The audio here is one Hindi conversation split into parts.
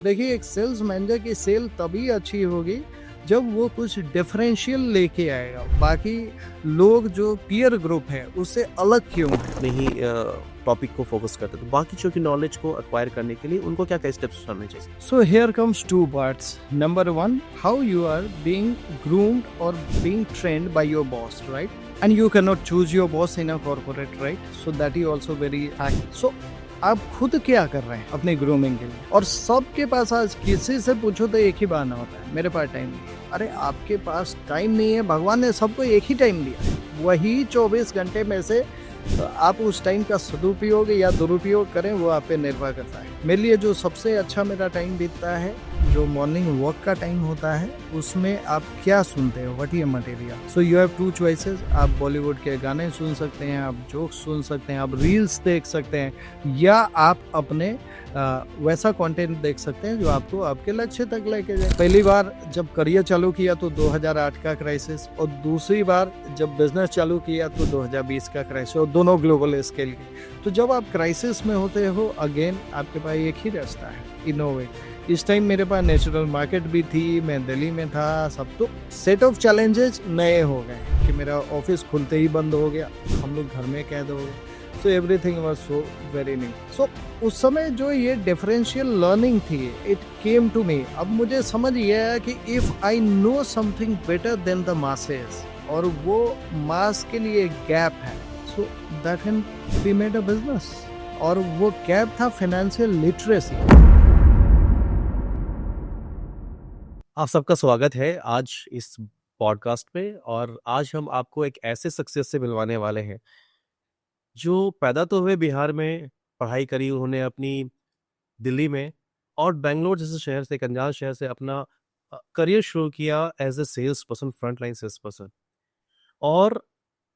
देखिए, एक सेल्स मैनेजर की सेल तभी अच्छी होगी जब वो कुछ डिफरेंशियल लेके आएगा। बाकी लोग जो पीयर ग्रुप है उससे अलग क्यों है। अपने ही टॉपिक को फोकस करते हैं, तो बाकी चीज़ों की नॉलेज को एक्वायर करने के लिए उनको क्या क्या स्टेप्स उठाने चाहिए? So here comes two parts. Number one, how you are being groomed or being trained by your boss, right? And you cannot choose your boss in a corporate, right? So that is also very hack. So आप खुद क्या कर रहे हैं अपने ग्रूमिंग के लिए। और सबके पास आज किसी से पूछो तो एक ही बहाना होता है, मेरे पास टाइम नहीं है। अरे आपके पास टाइम नहीं है, भगवान ने सबको एक ही टाइम दिया है, वही 24 घंटे में से तो आप उस टाइम का सदुपयोग या दुरुपयोग करें वो आप पे निर्भर करता है। मेरे लिए जो सबसे अच्छा मेरा टाइम बीतता है, जो मॉर्निंग वॉक का टाइम होता है, उसमें आप क्या सुनते हो, what is material. So you have two choices. आप बॉलीवुड के गाने सुन सकते हैं, आप जोक्स सुन सकते हैं, आप रील्स देख सकते हैं, या आप अपने वैसा कंटेंट देख सकते हैं जो आपको आपके लक्ष्य तक लेके जाए। पहली बार जब करियर चालू किया तो 2008 का क्राइसिस, और दूसरी बार जब बिजनेस चालू किया तो 2020 का क्राइसिस, और दोनों ग्लोबल स्केल की। तो जब आप क्राइसिस में होते हो, अगेन आपके पास एक ही रास्ता है, इनोवेट। इस टाइम मेरे पास नेचुरल मार्केट भी थी, मैं दिल्ली में था, सब तो सेट ऑफ चैलेंजेस नए हो गए कि मेरा ऑफिस खुलते ही बंद हो गया, हम लोग घर में कैद हो गए। So everything was so very new. So उस समय जो ये डिफरेंशियल लर्निंग थी, इट केम टू मी। अब मुझे समझ ये आया कि if I know something better than the masses, और वो मास के लिए गैप है, so that can be made a business. और वो गैप था फाइनेंशियल लिटरेसी। आप सबका स्वागत है आज इस पॉडकास्ट पे, और आज हम आपको एक ऐसे सक्सेस से मिलवाने वाले हैं जो पैदा तो हुए बिहार में, पढ़ाई करी उन्होंने अपनी दिल्ली में, और बेंगलोर जैसे शहर से, एक अनजान शहर से अपना करियर शुरू किया as a sales person, front line sales person. और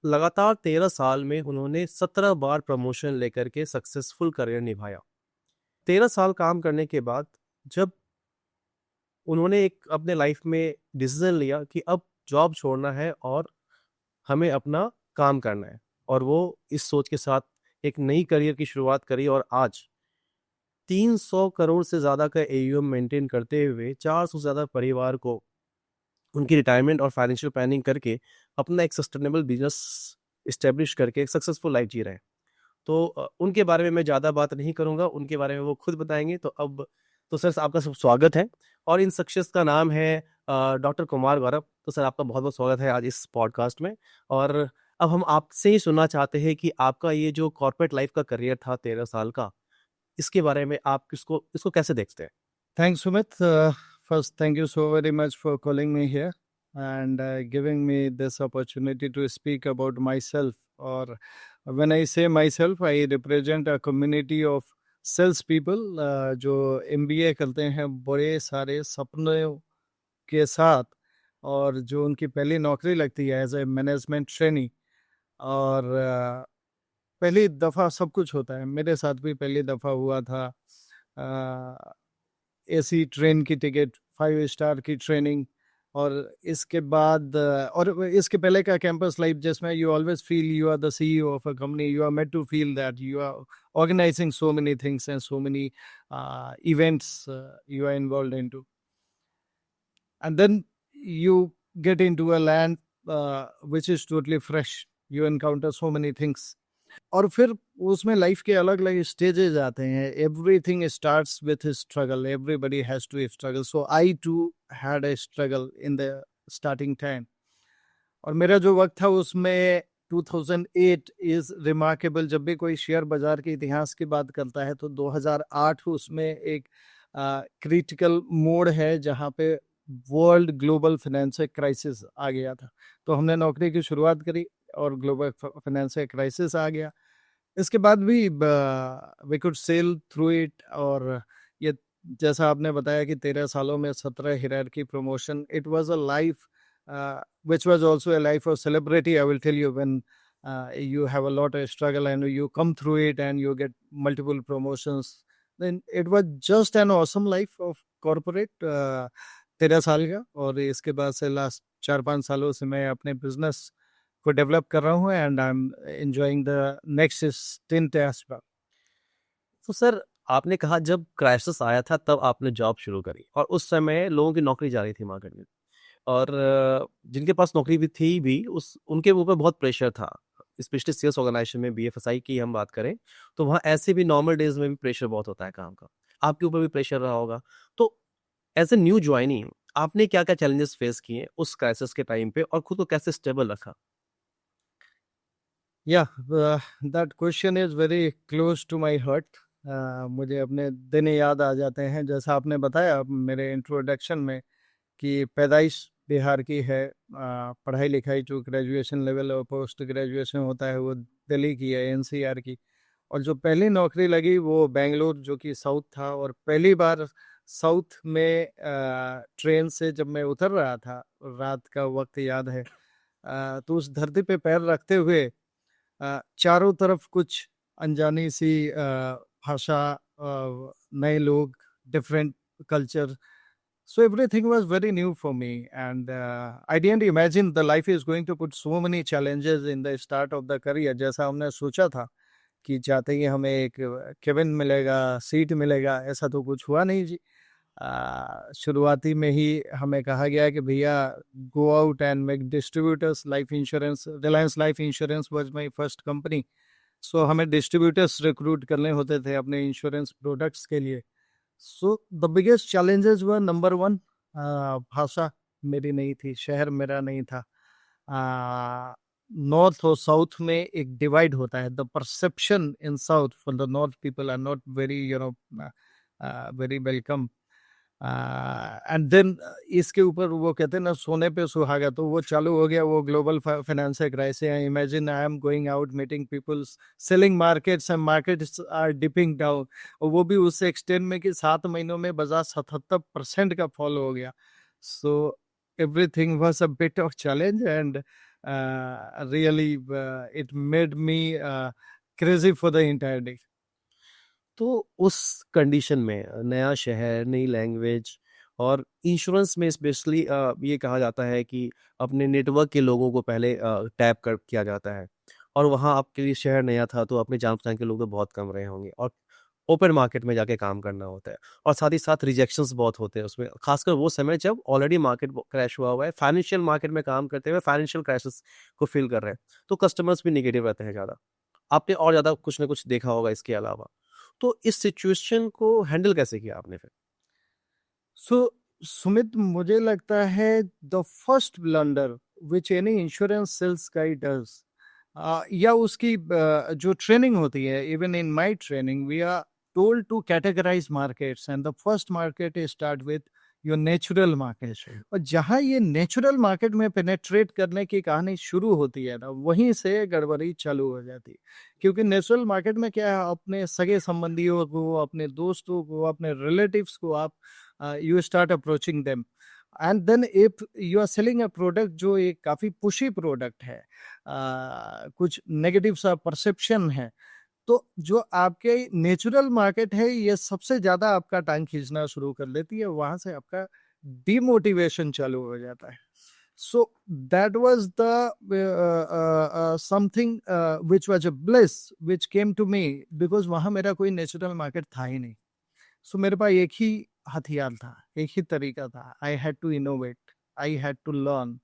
लगातार 13 साल में उन्होंने 17 बार प्रमोशन लेकर के सक्सेसफुल करियर निभाया। 13 साल काम करने के बाद जब उन्होंने एक अपने लाइफ में डिसीजन लिया कि अब जॉब छोड़ना है और हमें अपना काम करना है, और वो इस सोच के साथ एक नई करियर की शुरुआत करी, और आज 300 करोड़ से ज़्यादा का एयूएम मेंटेन करते हुए 400 से ज़्यादा परिवार को उनकी रिटायरमेंट और फाइनेंशियल प्लानिंग करके अपना एक सस्टेनेबल बिजनेस इस्टेब्लिश करके एक सक्सेसफुल लाइफ जी रहे हैं। तो उनके बारे में मैं ज़्यादा बात नहीं करूँगा, उनके बारे में वो खुद बताएँगे। तो अब तो सर आपका सब स्वागत है, और इन सक्सेस का नाम है डॉक्टर कुमार गौरव। तो सर आपका बहुत-बहुत स्वागत है आज इस पॉडकास्ट में। और अब हम आपसे ही सुनना चाहते हैं कि आपका ये जो कॉर्पोरेट लाइफ का करियर था 13 साल का, इसके बारे में आप इसको कैसे देखते हैं? Thanks, Sumit. First, thank you so very much for calling me here and giving me this opportunity to speak about myself. Or when I say myself, I represent a community of sales people जो MBA करते हैं बड़े सारे सपनों के साथ, और जो उनकी पहली नौकरी लगती है एज ए मैनेजमेंट ट्रेनी। और पहली दफ़ा सब कुछ होता है, मेरे साथ भी पहली दफ़ा हुआ था। एसी ट्रेन की टिकट, 5 स्टार की ट्रेनिंग, और इसके बाद और इसके पहले का कैंपस लाइफ जिसमें you always feel you are the CEO of a company, you are made to feel that you are organising so many things and so many events you are involved into. And then you get into a land which is totally fresh. You encounter so many things. और फिर उसमें लाइफ के अलग अलग स्टेजेस आते हैं। Everything starts with struggle, everybody has to struggle. So I too had a struggle in the starting time. और मेरा जो वक्त था उसमें 2008 इज रिमार्केबल। जब भी कोई शेयर बाजार के इतिहास की बात करता है तो 2008 उसमें एक क्रिटिकल मोड है जहाँ पे वर्ल्ड ग्लोबल फाइनेंशियल क्राइसिस आ गया था। तो हमने नौकरी की शुरुआत करी और ग्लोबल फाइनेंशियल क्राइसिस आ गया। इसके बाद भी we could sail through it. और ये जैसा आपने बताया कि 13 सालों में 17 hierarchy promotion, it was a life which was also a life of celebrity. I will tell you, when you have a lot of struggle and you come through it and you get multiple promotions, then it was just an awesome life of corporate 13 साल का। और इसके बाद से लास्ट 4-5 सालों से मैं अपने बिजनेस को डेवलप कर रहा हूँ, and I am enjoying the next stint as well. तो सर आपने कहा जब क्राइसिस आया था तब आपने जॉब शुरू करी और उस समय लोगों की नौकरी जा रही थी मार्केट में और जिनके पास नौकरी भी थी भी उस उनके ऊपर बहुत प्रेशर था। स्पेशली सेल्स ऑर्गेनाइजेशन में बीएफएसआई की हम बात करें, तो वहाँ ऐसे भी नॉर्मल डेज़ में भी प्रेशर बहुत होता है काम का। आपके ऊपर भी प्रेशर रहा होगा। तो एज़ अ न्यू जॉइनी आपने क्या-क्या चैलेंजेस फेस किए उस क्राइसिस के टाइम पे और खुद को कैसे स्टेबल रखा? Yeah, that question is very close to my heart. मुझे अपने दिन याद आ जाते हैं, जैसा आपने बताया मेरे इंट्रोडक्शन में कि पैदाइश बिहार की है। पढ़ाई लिखाई जो ग्रेजुएशन लेवल और पोस्ट ग्रेजुएशन होता है वो दिल्ली की है, एनसीआर की। और जो पहली नौकरी लगी वो बेंगलोर, जो कि साउथ था। और पहली बार साउथ में ट्रेन से जब मैं उतर रहा था, रात का वक्त याद है, तो उस धरती पे पैर रखते हुए चारों तरफ कुछ अनजानी सी भाषा, नए लोग, different culture. So everything was very new for me, and I didn't imagine the life is going to put so many challenges in the start of the career. जैसा हमने सोचा था कि जाते ही हमें एक केबिन मिलेगा, सीट मिलेगा, ऐसा तो कुछ हुआ नहीं जी। शुरुआती में ही हमें कहा गया कि भैया go out and make distributors life insurance. Reliance life insurance was my first company. So हमें डिस्ट्रीब्यूटर्स रिक्रूट करने होते थे अपने इंश्योरेंस प्रोडक्ट्स के लिए। So the biggest challenges were number one, भाषा मेरी नहीं थी, शहर मेरा नहीं था। नॉर्थ और साउथ में एक डिवाइड होता है। The perception in south for the north people are not very very welcome. And then इसके ऊपर वो कहते हैं ना, सोने पे सुहागा, तो वो चालू हो गया, वो global financial crisis. Imagine I am going out meeting peoples, selling markets and markets are dipping down. और वो भी उस एक्सटेंट में कि 7 महीनों में बाजार 77% का फॉल हो गया। सो everything was a bit of challenge, and really it made me crazy for the entire day. तो उस कंडीशन में नया शहर, नई लैंग्वेज और इंश्योरेंस में स्पेशली ये कहा जाता है कि अपने नेटवर्क के लोगों को पहले टैप कर किया जाता है और वहाँ आपके लिए शहर नया था तो अपने जान-पहचान के लोग तो बहुत कम रहे होंगे और ओपन मार्केट में जाके काम करना होता है और साथ ही साथ रिजेक्शंस बहुत होते हैं उसमें, खासकर वो समय जब ऑलरेडी मार्केट क्रैश हुआ है, फाइनेंशियल मार्केट में काम करते हुए फाइनेंशियल क्राइसिस को फ़ील कर रहे हैं, तो कस्टमर्स भी नेगेटिव रहते हैं ज़्यादा। आपने और ज़्यादा कुछ ना कुछ देखा होगा इसके अलावा। तो इस सिचुएशन को हैंडल कैसे किया आपने फिर? सो सुमित, मुझे लगता है the first blunder which any insurance sales guy does, या उसकी जो ट्रेनिंग होती है, even in my training we are told to categorise markets, and the first market is start with your natural market. और जहाँ ये नेचुरल मार्केट में पेनेट्रेट करने की कहानी शुरू होती है ना, वहीं से गड़बड़ी चालू हो जाती है। क्योंकि नेचुरल मार्केट में क्या है, अपने सगे संबंधियों को, अपने दोस्तों को, अपने रिलेटिव्स को आप you start approaching them, and then if you are selling a product जो एक काफी पुशी प्रोडक्ट है, कुछ नेगेटिव सा परसेप्शन है, तो जो आपके नेचुरल मार्केट है ये सबसे ज्यादा आपका टांग खींचना शुरू कर देती है। वहां से आपका डिमोटिवेशन चालू हो जाता है। So that was the something which was a bliss which came to me, because वहां मेरा कोई नेचुरल मार्केट था ही नहीं। सो मेरे पास एक ही हथियार था, एक ही तरीका था। I had to innovate, I had to learn.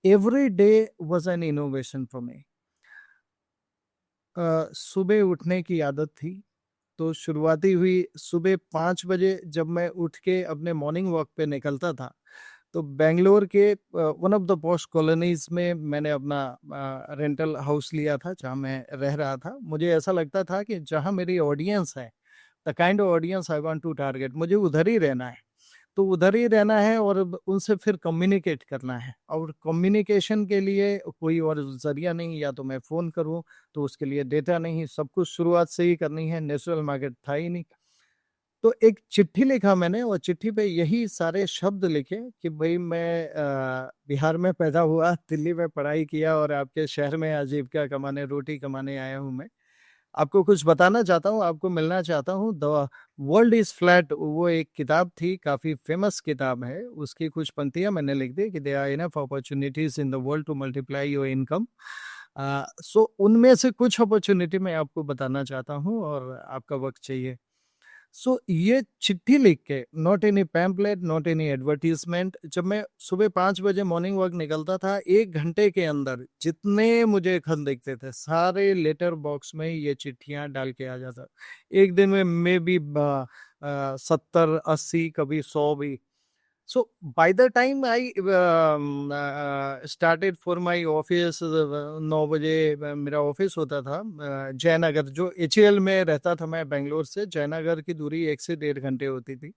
Every day was an innovation for me. सुबह उठने की आदत थी, तो शुरुआती हुई सुबह 5 बजे जब मैं उठ के अपने मॉर्निंग वॉक पे निकलता था। तो बेंगलोर के one of the posh colonies में मैंने अपना रेंटल हाउस लिया था, जहाँ मैं रह रहा था। मुझे ऐसा लगता था कि जहाँ मेरी ऑडियंस है, the kind of audience I want to target, मुझे उधर ही रहना है। तो उधर ही रहना है और उनसे फिर कम्युनिकेट करना है। और कम्युनिकेशन के लिए कोई और जरिया नहीं, या तो मैं फ़ोन करूं, तो उसके लिए डेटा नहीं, सब कुछ शुरुआत से ही करनी है। नेचुरल मार्केट था ही नहीं। तो एक चिट्ठी लिखा मैंने, और चिट्ठी पे यही सारे शब्द लिखे कि भाई मैं बिहार में पैदा हुआ, दिल्ली में पढ़ाई किया, और आपके शहर में आजीविका कमाने, रोटी कमाने आया हूँ मैं। आपको कुछ बताना चाहता हूँ, आपको मिलना चाहता हूँ। द वर्ल्ड इज फ्लैट, वो एक किताब थी, काफी फेमस किताब है। उसकी कुछ पंक्तियां मैंने लिख दी कि there are enough opportunities in the world to multiply your income. So उनमें से कुछ अपॉर्चुनिटी मैं आपको बताना चाहता हूँ, और आपका वक्त चाहिए। सो ये चिट्ठी लिख के, not any pamphlet, not any advertisement, जब मैं सुबह 5 बजे मॉर्निंग वॉक निकलता था, 1 घंटे के अंदर जितने मुझे खत दिखते थे सारे लेटर बॉक्स में ये चिट्ठियां डाल के आ जाता। एक दिन में मे बी 70-80, कभी 100 भी। So by the time I started for my office, 9 बजे मेरा ऑफिस होता था जयनगर, जो HAL में रहता था मैं बेंगलोर से। जयनगर की दूरी 1 से 1.5 घंटे होती थी।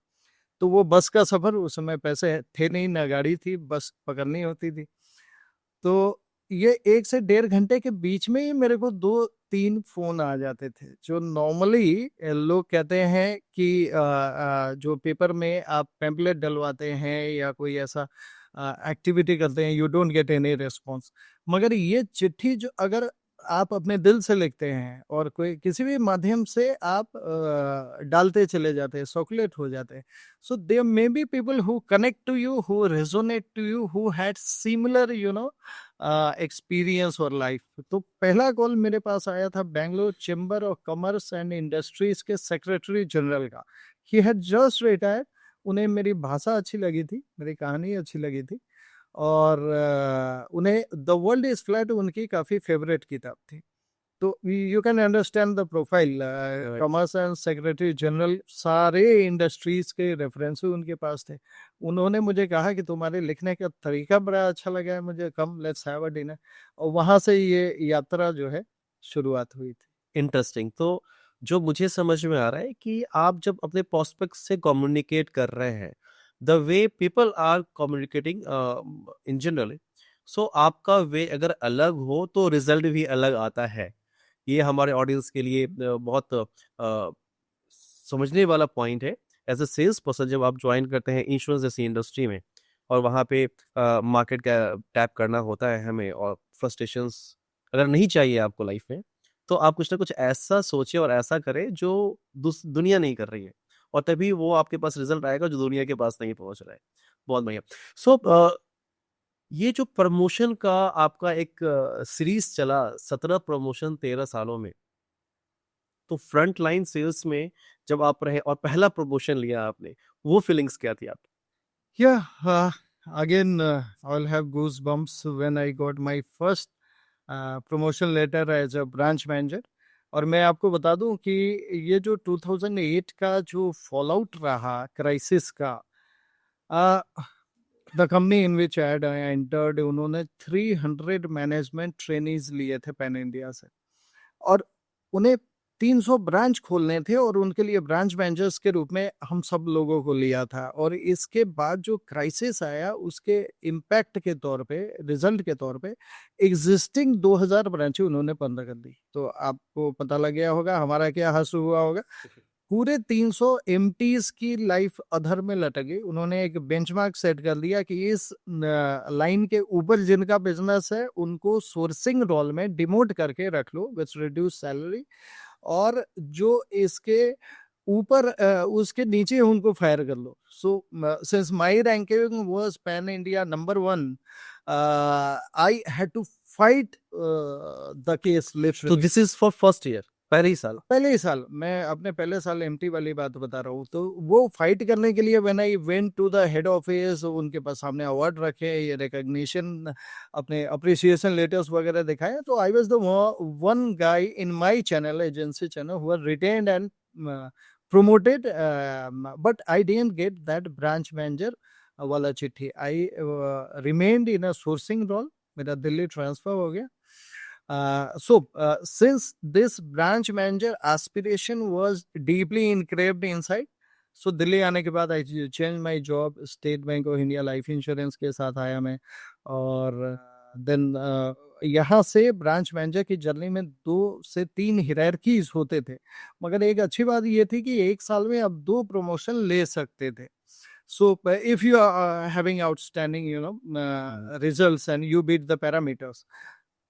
तो वो बस का सफर, उस समय पैसे थे नहीं, ना गाड़ी थी, बस पकड़नी होती थी। तो ये 1 से 1.5 घंटे के बीच में ही मेरे को 2-3 फोन आ जाते थे, जो नॉर्मली लोग कहते हैं कि जो पेपर में आप पैम्पलेट डलवाते हैं या कोई ऐसा एक्टिविटी करते हैं, you don't get any response. मगर ये चिट्ठी जो अगर आप अपने दिल से लिखते हैं और कोई किसी भी माध्यम से आप डालते चले जाते हैं, सर्कुलेट हो जाते हैं, so there may be people who connect to you, who resonate to you, who had similar experience or life। तो पहला कॉल मेरे पास आया था Bangalore chamber of commerce and industries के सेक्रेटरी जनरल का। He had just retired. उन्हें मेरी भाषा अच्छी लगी थी, मेरी कहानी अच्छी लगी थी, और उन्हें द वर्ल्ड इज फ्लैट उनकी काफी फेवरेट किताब थी। तो you can understand the profile. Commerce and secretary general, सारे इंडस्ट्रीज के रेफरेंस उनके पास थे। उन्होंने मुझे कहा कि तुम्हारे लिखने का तरीका बड़ा अच्छा लगा है मुझे, come let's have a dinner. और वहां से ये यात्रा जो है शुरुआत हुई थी। इंटरेस्टिंग। तो जो मुझे समझ में आ रहा है कि आप जब अपने प्रोस्पेक्ट से कम्युनिकेट कर रहे हैं, the way people are communicating in general, so आपका वे अगर अलग हो तो रिजल्ट भी अलग आता है। ये हमारे ऑडियंस के लिए बहुत समझने वाला पॉइंट है। एज अ सेल्स पर्सन जब आप ज्वाइन करते हैं इंश्योरेंस जैसी इंडस्ट्री में, और वहाँ पे मार्केट का टैप करना होता है हमें, और फ्रस्ट्रेशंस अगर नहीं चाहिए आपको लाइफ में, तो आप कुछ ना कुछ ऐसा सोचे और ऐसा करें जो दुनिया नहीं कर रही है, और तभी वो आपके पास रिजल्ट आएगा जो दुनिया के पास नहीं पहुंच रहा है। बहुत बढ़िया। सो ये जो प्रमोशन का आपका एक सीरीज चला, 17 प्रमोशन 13 सालों में, तो फ्रंट लाइन सेल्स में जब आप रहे और पहला प्रमोशन लिया आपने, वो फीलिंग्स क्या थी आपकी? Yeah, again, I'll have goosebumps when I got my first promotion letter as a branch manager। और मैं आपको बता दूं कि ये जो 2008 का जो फॉलआउट रहा क्राइसिस का, the company in which I entered, उन्होंने 300 मैनेजमेंट ट्रेनीज लिए थे पैन इंडिया से, और उन्हें 300 ब्रांच खोलने थे, और उनके लिए ब्रांच मैनेजर्स के रूप में हम सब लोगों को लिया था। और इसके बाद जो क्राइसिस आया, उसके इम्पैक्ट के तौर पे, रिजल्ट के तौर पे, एग्जिस्टिंग 2000 ब्रांचें उन्होंने बंद कर दी। तो आपको पता लग गया होगा हमारा क्या हासिल हुआ होगा। पूरे 300 एमटीज की लाइफ अधर में लटक गई। उन्होंने एक बेंचमार्क सेट कर दिया कि इस लाइन के ऊपर जिनका बिजनेस है उनको सोर्सिंग रोल में डिमोट करके रख लो विथ रिड्यूस सैलरी, और जो इसके ऊपर उसके नीचे उनको फायर कर लो। So since my ranking was pan India number 1, I had to fight the case तो literally. This is for first year, पहले ही साल? पहले ही साल, मैं अपने पहले साल एमटी वाली बात बता रहा हूँ। तो वो फाइट करने के लिए when I went to the head office, उनके पास सामने अवार्ड रखे, ये रिकॉग्निशन, अपने अप्रिसिएशन लेटर्स वगैरह दिखाए, तो I was the one guy in my channel, agency channel, who were retained and promoted, but I didn't get that branch manager वाला चिट्ठी। I remained in a sourcing role, मेरा दिल्ली ट्रांसफर हो गया। So since this branch manager aspiration was deeply engraved inside, so Delhi आने के बाद I changed my job, state bank of India life insurance के साथ आया मैं। और देन यहाँ से ब्रांच मैनेजर की जर्नी में 2 से 3 हिरारकीज होते थे, मगर एक अच्छी बात ये थी कि एक साल में आप 2 प्रमोशन ले सकते थे। So if you are having outstanding, results and you beat the parameters,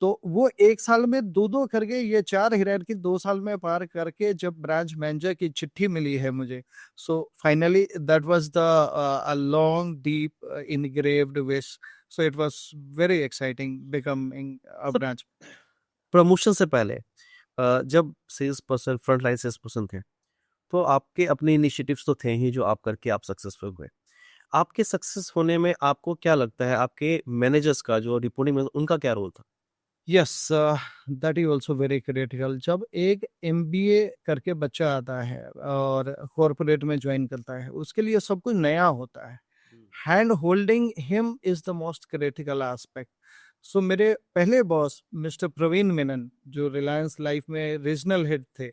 तो वो एक साल में 2-2 करके ये 4 हिरारकी 2 साल में पार करके जब ब्रांच मैनेजर की चिट्ठी मिली है मुझे, so finally that was the a long deep engraved wish. So it was very exciting becoming a So, branch. Promotion से पहले जब sales person, front line sales person थे, तो आपके अपने इनिशिएटिव्स तो थे ही जो आप करके आप सक्सेसफुल हुए। आपके सक्सेस होने में आपको क्या लगता है आपके मैनेजर्स का जो रिपोर्टिंग में उनका क्या रोल था? Yes, that is also very critical. जब एक एमबीए करके बच्चा आता है और कॉरपोरेट में ज्वाइन करता है, उसके लिए सब कुछ नया होता है। Hand holding him is the most critical aspect. So मेरे पहले बॉस मिस्टर प्रवीण मेनन, जो रिलायंस लाइफ में रीजनल हेड थे,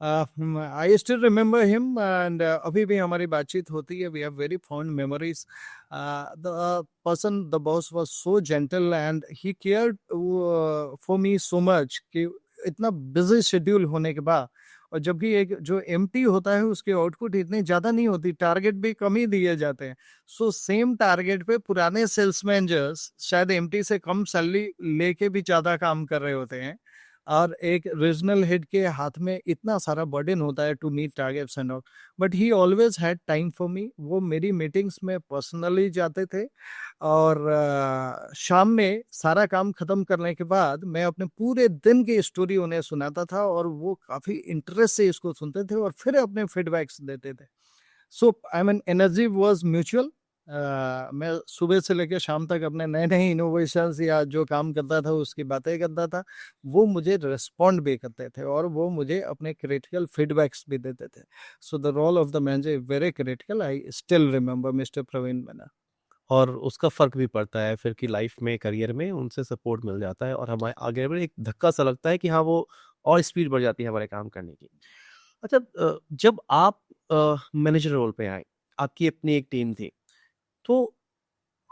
I still remember him and अभी भी हमारी बातचीत होती है। We have very fond memories. The person, the boss was so gentle and he cared for me so much कि इतना बिजी शेड्यूल होने के बाद, और जबकि एक जो एमटी होता है उसकी आउटपुट इतनी ज़्यादा नहीं होती, टारगेट भी कम ही दिए जाते हैं। सो सेम टारगेट पे पुराने सेल्स मैनेजर्स शायद एमटी से कम सैलरी लेके भी ज़्यादा काम कर रहे होते हैं, और एक रीजनल हेड के हाथ में इतना सारा बर्डन होता है to meet targets and all. But he always had time for me. वो मेरी मीटिंग्स में पर्सनली जाते थे, और शाम में सारा काम खत्म करने के बाद मैं अपने पूरे दिन की स्टोरी उन्हें सुनाता था, और वो काफ़ी इंटरेस्ट से इसको सुनते थे और फिर अपने फीडबैक्स देते थे। So I mean energy was mutual. मैं सुबह से लेकर शाम तक अपने नए नए इनोवेशंस या जो काम करता था उसकी बातें करता था। वो मुझे रिस्पॉन्ड भी करते थे और वो मुझे अपने क्रिटिकल फीडबैक्स भी देते थे। So the role of the manager is very critical. I still remember mister Praveen Maina. और उसका फ़र्क भी पड़ता है फिर कि लाइफ में, करियर में उनसे सपोर्ट मिल जाता है और हमारे आगे में एक धक्का सा लगता है कि हाँ, वो और स्पीड बढ़ जाती है हमारे काम करने की। अच्छा, जब आप मैनेजर रोल पे आए, आपकी अपनी एक टीम थी, तो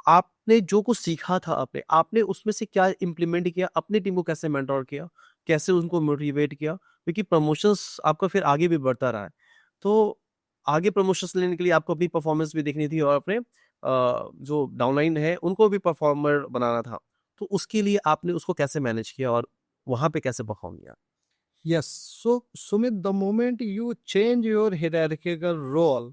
आपने जो कुछ सीखा था आपने उसमें से क्या इम्प्लीमेंट किया? अपनी टीम को कैसे मेंटर किया? कैसे उनको मोटिवेट किया? क्योंकि प्रमोशंस आपका फिर आगे भी बढ़ता रहा है। तो आगे प्रमोशंस लेने के लिए आपको अपनी परफॉर्मेंस भी देखनी थी और अपने जो डाउनलाइन है उनको भी परफॉर्मर बनाना था। तो उसके लिए आपने उसको कैसे मैनेज किया और वहाँ पे कैसे परफॉर्म किया? Yes. So Sumit, the moment you change your hierarchical role,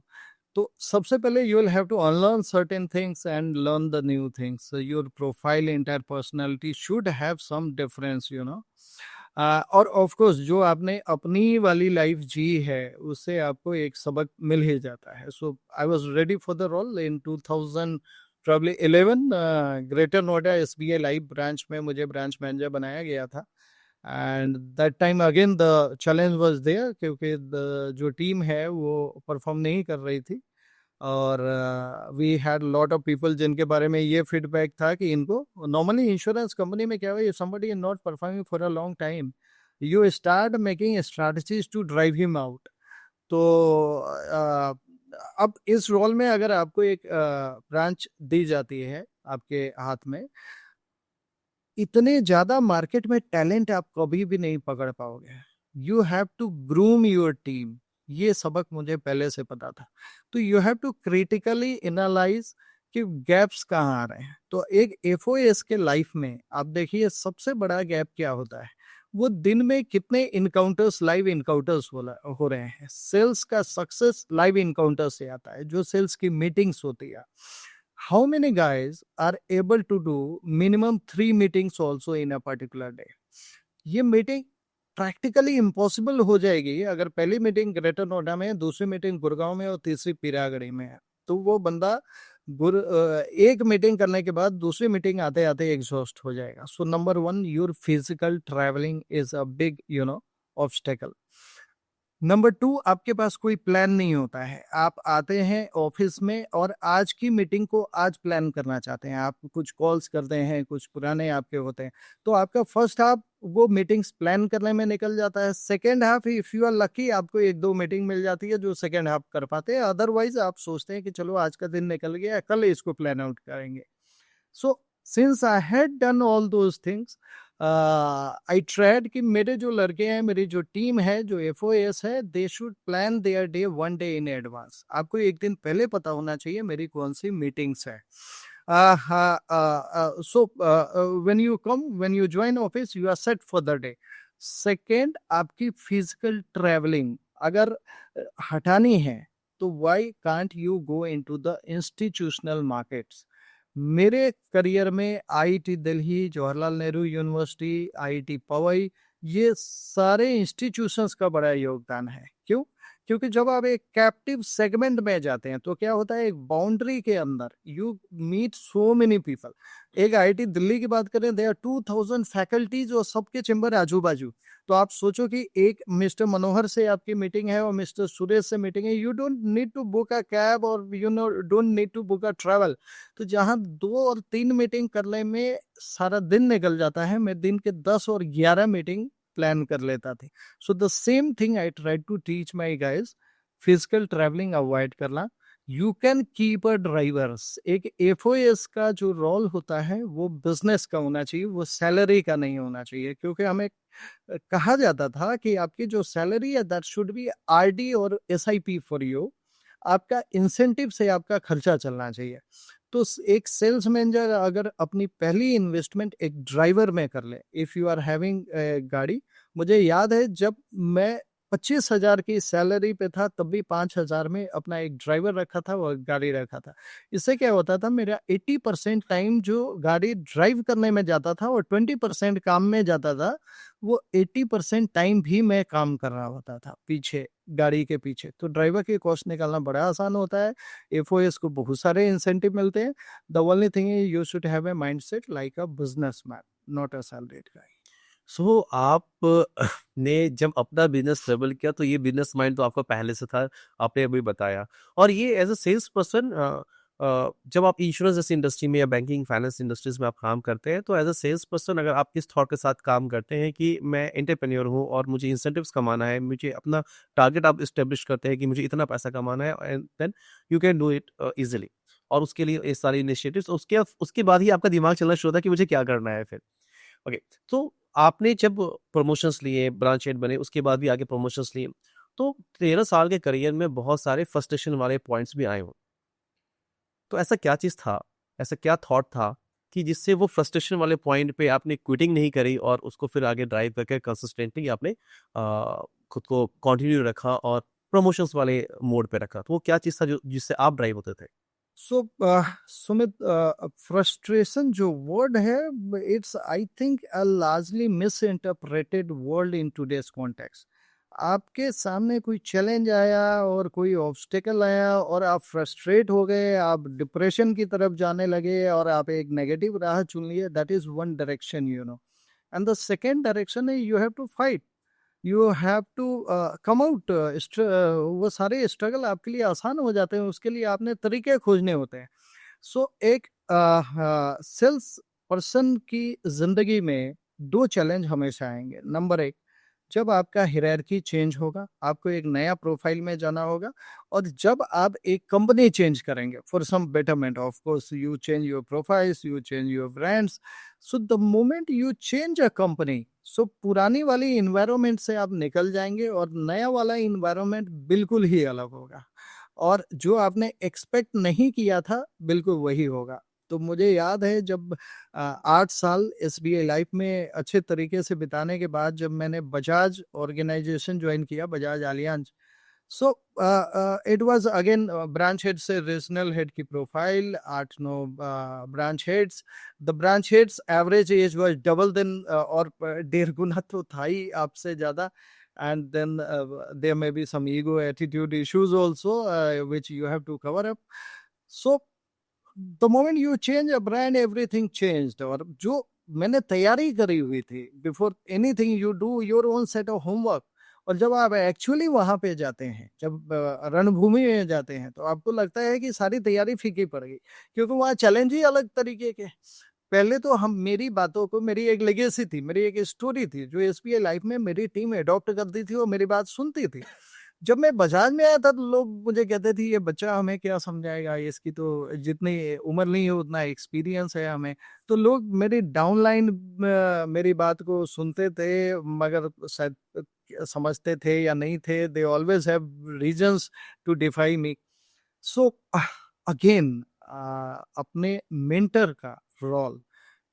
तो सबसे पहले you will have to unlearn certain things and learn the new things. Your profile, entire personality should have some difference, you know. और ऑफ कोर्स जो आपने अपनी वाली लाइफ जी है उससे आपको एक सबक मिल ही जाता है। So I was ready for the role in 2000 probably 11। Greater Noida SBI life branch में मुझे ब्रांच मैनेजर बनाया गया था। And that time again the challenge was there, क्योंकि जो टीम है वो परफॉर्म नहीं कर रही थी, और we had lot of people जिनके बारे में ये फीडबैक था कि इनको, नॉर्मली इंश्योरेंस कंपनी में क्या हुआ, somebody is not performing for a long time, you start making strategies to drive him out. तो अब इस रोल में अगर आपको एक ब्रांच दी जाती है आपके हाथ में, इतने ज्यादा मार्केट में टैलेंट आप कभी भी नहीं पकड़ पाओगे। You have to groom your team. ये सबक मुझे पहले से पता था। तो you have to critically analyse कि गैप्स कहाँ आ रहे हैं। तो एक एफओएस के लाइफ में आप देखिए सबसे बड़ा गैप क्या होता है, वो दिन में कितने इनकाउंटर्स, लाइव इनकाउंटर्स हो रहे हैं। सेल्स का सक्सेस लाइव इनकाउंटर से आता है, जो सेल्स की मीटिंग्स होती है। How many guys are able to do minimum 3 meetings also in a particular day? ये मीटिंग प्रैक्टिकली इम्पॉसिबल हो जाएगी अगर पहली मीटिंग ग्रेटर नोएडा में है, दूसरी मीटिंग गुड़गांव में और तीसरी पीरागढ़ी में है। तो वो बंदा एक मीटिंग करने के बाद दूसरी मीटिंग आते आते एग्जॉस्ट हो जाएगा। सो number one, your physical travelling is a big obstacle. Number two, आपके पास कोई प्लान नहीं होता है। आप आते हैं ऑफिस में और आज की मीटिंग को आज प्लान करना चाहते हैं। आप कुछ कॉल्स करते हैं, कुछ पुराने आपके होते हैं, तो आपका फर्स्ट हाफ वो मीटिंग्स प्लान करने में निकल जाता है। Second half, if you are lucky, आपको एक दो मीटिंग मिल जाती है जो सेकेंड हाफ कर पाते हैं। अदरवाइज आप सोचते हैं कि चलो आज का दिन निकल गया, कल इसको प्लान आउट करेंगे। So since I had done all those things, I tried कि मेरे जो लड़के हैं, मेरी जो टीम है, जो एफओएस है, they should plan their day 1 day in advance. आपको एक दिन पहले पता होना चाहिए मेरी कौन सी मीटिंग्स है। So when you join office, you are set for the day. Second, आपकी फिजिकल ट्रैवलिंग अगर हटानी है, तो why can't you go into the institutional markets. मेरे करियर में IIT Delhi, Jawaharlal Nehru university, IIT Powai, ये सारे इंस्टीट्यूशंस का बड़ा योगदान है। क्यों? क्योंकि जब आप एक कैप्टिव सेगमेंट में जाते हैं तो क्या होता है, एक बाउंड्री के अंदर you meet so many people. एक आईआईटी दिल्ली की बात करें, देयर 2000 फैकल्टीज और सबके चैम्बर आजू बाजू। तो आप सोचो कि एक मिस्टर मनोहर से आपकी मीटिंग है और मिस्टर सुरेश से मीटिंग है, you don't need to book a cab और you know don't need to book a travel. तो जहां 2 और 3 मीटिंग करने में सारा दिन निकल जाता है, मैं दिन के 10 और 11 मीटिंग प्लान कर लेता था। So the same thing I try to teach my guys, physical travelling avoid करना। You can keep a drivers. एक एफओएस का जो रोल होता है वो बिजनेस का होना चाहिए, वो सैलरी का नहीं होना चाहिए। क्योंकि हमें कहा जाता था कि आपकी जो सैलरी है दैट शुड बी आरडी और एसआईपी फॉर यू। आपका इंसेंटिव से आपका खर्चा चलना चाहिए। तो एक सेल्स मैनेजर अगर अपनी पहली इन्वेस्टमेंट एक ड्राइवर में कर ले, इफ यू आर हैविंग गाड़ी। मुझे याद है जब मैं 25,000 की सैलरी पे था तब भी 5,000 में अपना एक ड्राइवर रखा था और गाड़ी रखा था। इससे क्या होता था, मेरा 80% टाइम जो गाड़ी ड्राइव करने में जाता था और 20% काम में जाता था, वो 80% टाइम भी मैं काम कर रहा होता था पीछे, गाड़ी के पीछे। तो ड्राइवर की कॉस्ट निकालना बड़ा आसान होता है। एफओएस को बहुत सारे इंसेंटिव मिलते हैं। The only thing is you should have a mindset like a businessman, not a salaried guy. So आप ने जब अपना बिजनेस ट्रेवल किया तो ये बिजनेस माइंड तो आपका पहले से था, आपने अभी बताया। और ये एज अ सेल्स पर्सन, जब आप इंश्योरेंस जैसी इंडस्ट्री में या बैंकिंग फाइनेंस इंडस्ट्रीज में आप काम करते हैं, तो एज अ सेल्स पर्सन अगर आप इस थॉट के साथ काम करते हैं कि मैं एंटरप्रेन्योर हूँ और मुझे इंसेंटिव्स कमाना है, मुझे अपना टारगेट आप इस्टेब्लिश करते हैं कि मुझे इतना पैसा कमाना है, and then you can do it easily. और उसके लिए ये सारे इनिशिएटिव्स, उसके बाद ही आपका दिमाग चलना शुरू होता है कि मुझे क्या करना है फिर। ओके, तो आपने जब प्रमोशंस लिए, ब्रांच हेड बने, उसके बाद भी आगे प्रमोशंस लिए, तो 13 साल के करियर में बहुत सारे फ्रस्ट्रेशन वाले पॉइंट्स भी आए हों। तो ऐसा क्या चीज़ था, ऐसा क्या थॉट था कि जिससे वो फ्रस्ट्रेशन वाले पॉइंट पे आपने क्विटिंग नहीं करी और उसको फिर आगे ड्राइव करके कंसिस्टेंटली आपने खुद को कंटिन्यू रखा और प्रमोशंस वाले मोड पे रखा? तो वो क्या चीज़ था जो जिससे आप ड्राइव होते थे? सो सुमित, फ्रस्ट्रेशन जो वर्ड है, it's I think a largely miss interpreted word in today's context. आपके सामने कोई चैलेंज आया और कोई ऑब्स्टिकल आया और आप फ्रस्ट्रेट हो गए, आप डिप्रेशन की तरफ जाने लगे और आप एक नेगेटिव राह चुन लिए, that is one direction, you know. And the second direction है you have to fight, you have to come out. वो सारे स्ट्रगल आपके लिए आसान हो जाते हैं, उसके लिए आपने तरीके खोजने होते हैं। सो एक सेल्स पर्सन की जिंदगी में 2 चैलेंज हमेशा आएंगे। नंबर 1, जब आपका हायरार्की चेंज होगा, आपको एक नया प्रोफाइल में जाना होगा। और जब आप एक कंपनी चेंज करेंगे for some betterment, of course you change your profiles, you change your brands. So the moment you change a company, so पुरानी वाली इन्वायरमेंट से आप निकल जाएंगे और नया वाला इन्वायरमेंट बिल्कुल ही अलग होगा। और जो आपने एक्सपेक्ट नहीं किया था बिल्कुल वही होगा। तो मुझे याद है जब 8 साल एसबीआई लाइफ में अच्छे तरीके से बिताने के बाद जब मैंने बजाज ऑर्गेनाइजेशन ज्वाइन किया, Bajaj Allianz. So it was again branch head से रीजनल हेड की profile, 8-9 branch heads. The branch heads average age was double then, और 1.5 गुना तो था ही आपसे ज्यादा। And then there may be some ego attitude issues also, which you have to cover up. So the moment you change a brand, everything changed। और जो मैंने तैयारी करी हुई थी, before anything you do your own set of homework. और जब आप एक्चुअली वहां पे जाते हैं, जब रणभूमि में जाते हैं, तो आपको लगता है कि सारी तैयारी फीकी पड़ गई, क्योंकि वहाँ चैलेंज ही अलग तरीके के। पहले तो हम मेरी बातों को, मेरी एक लेगेसी थी, मेरी एक स्टोरी थी जो एसबीआई लाइफ में मेरी टीम अडॉप्ट करती थी और मेरी बात सुनती थी। जब मैं बजाज में आया था तो लोग मुझे कहते थे ये बच्चा हमें क्या समझाएगा, इसकी तो जितनी उम्र नहीं है उतना एक्सपीरियंस है हमें। तो लोग मेरी डाउनलाइन मेरी बात को सुनते थे, मगर शायद समझते थे या नहीं थे, they always have reasons to defy me. So again अपने मेंटर का role,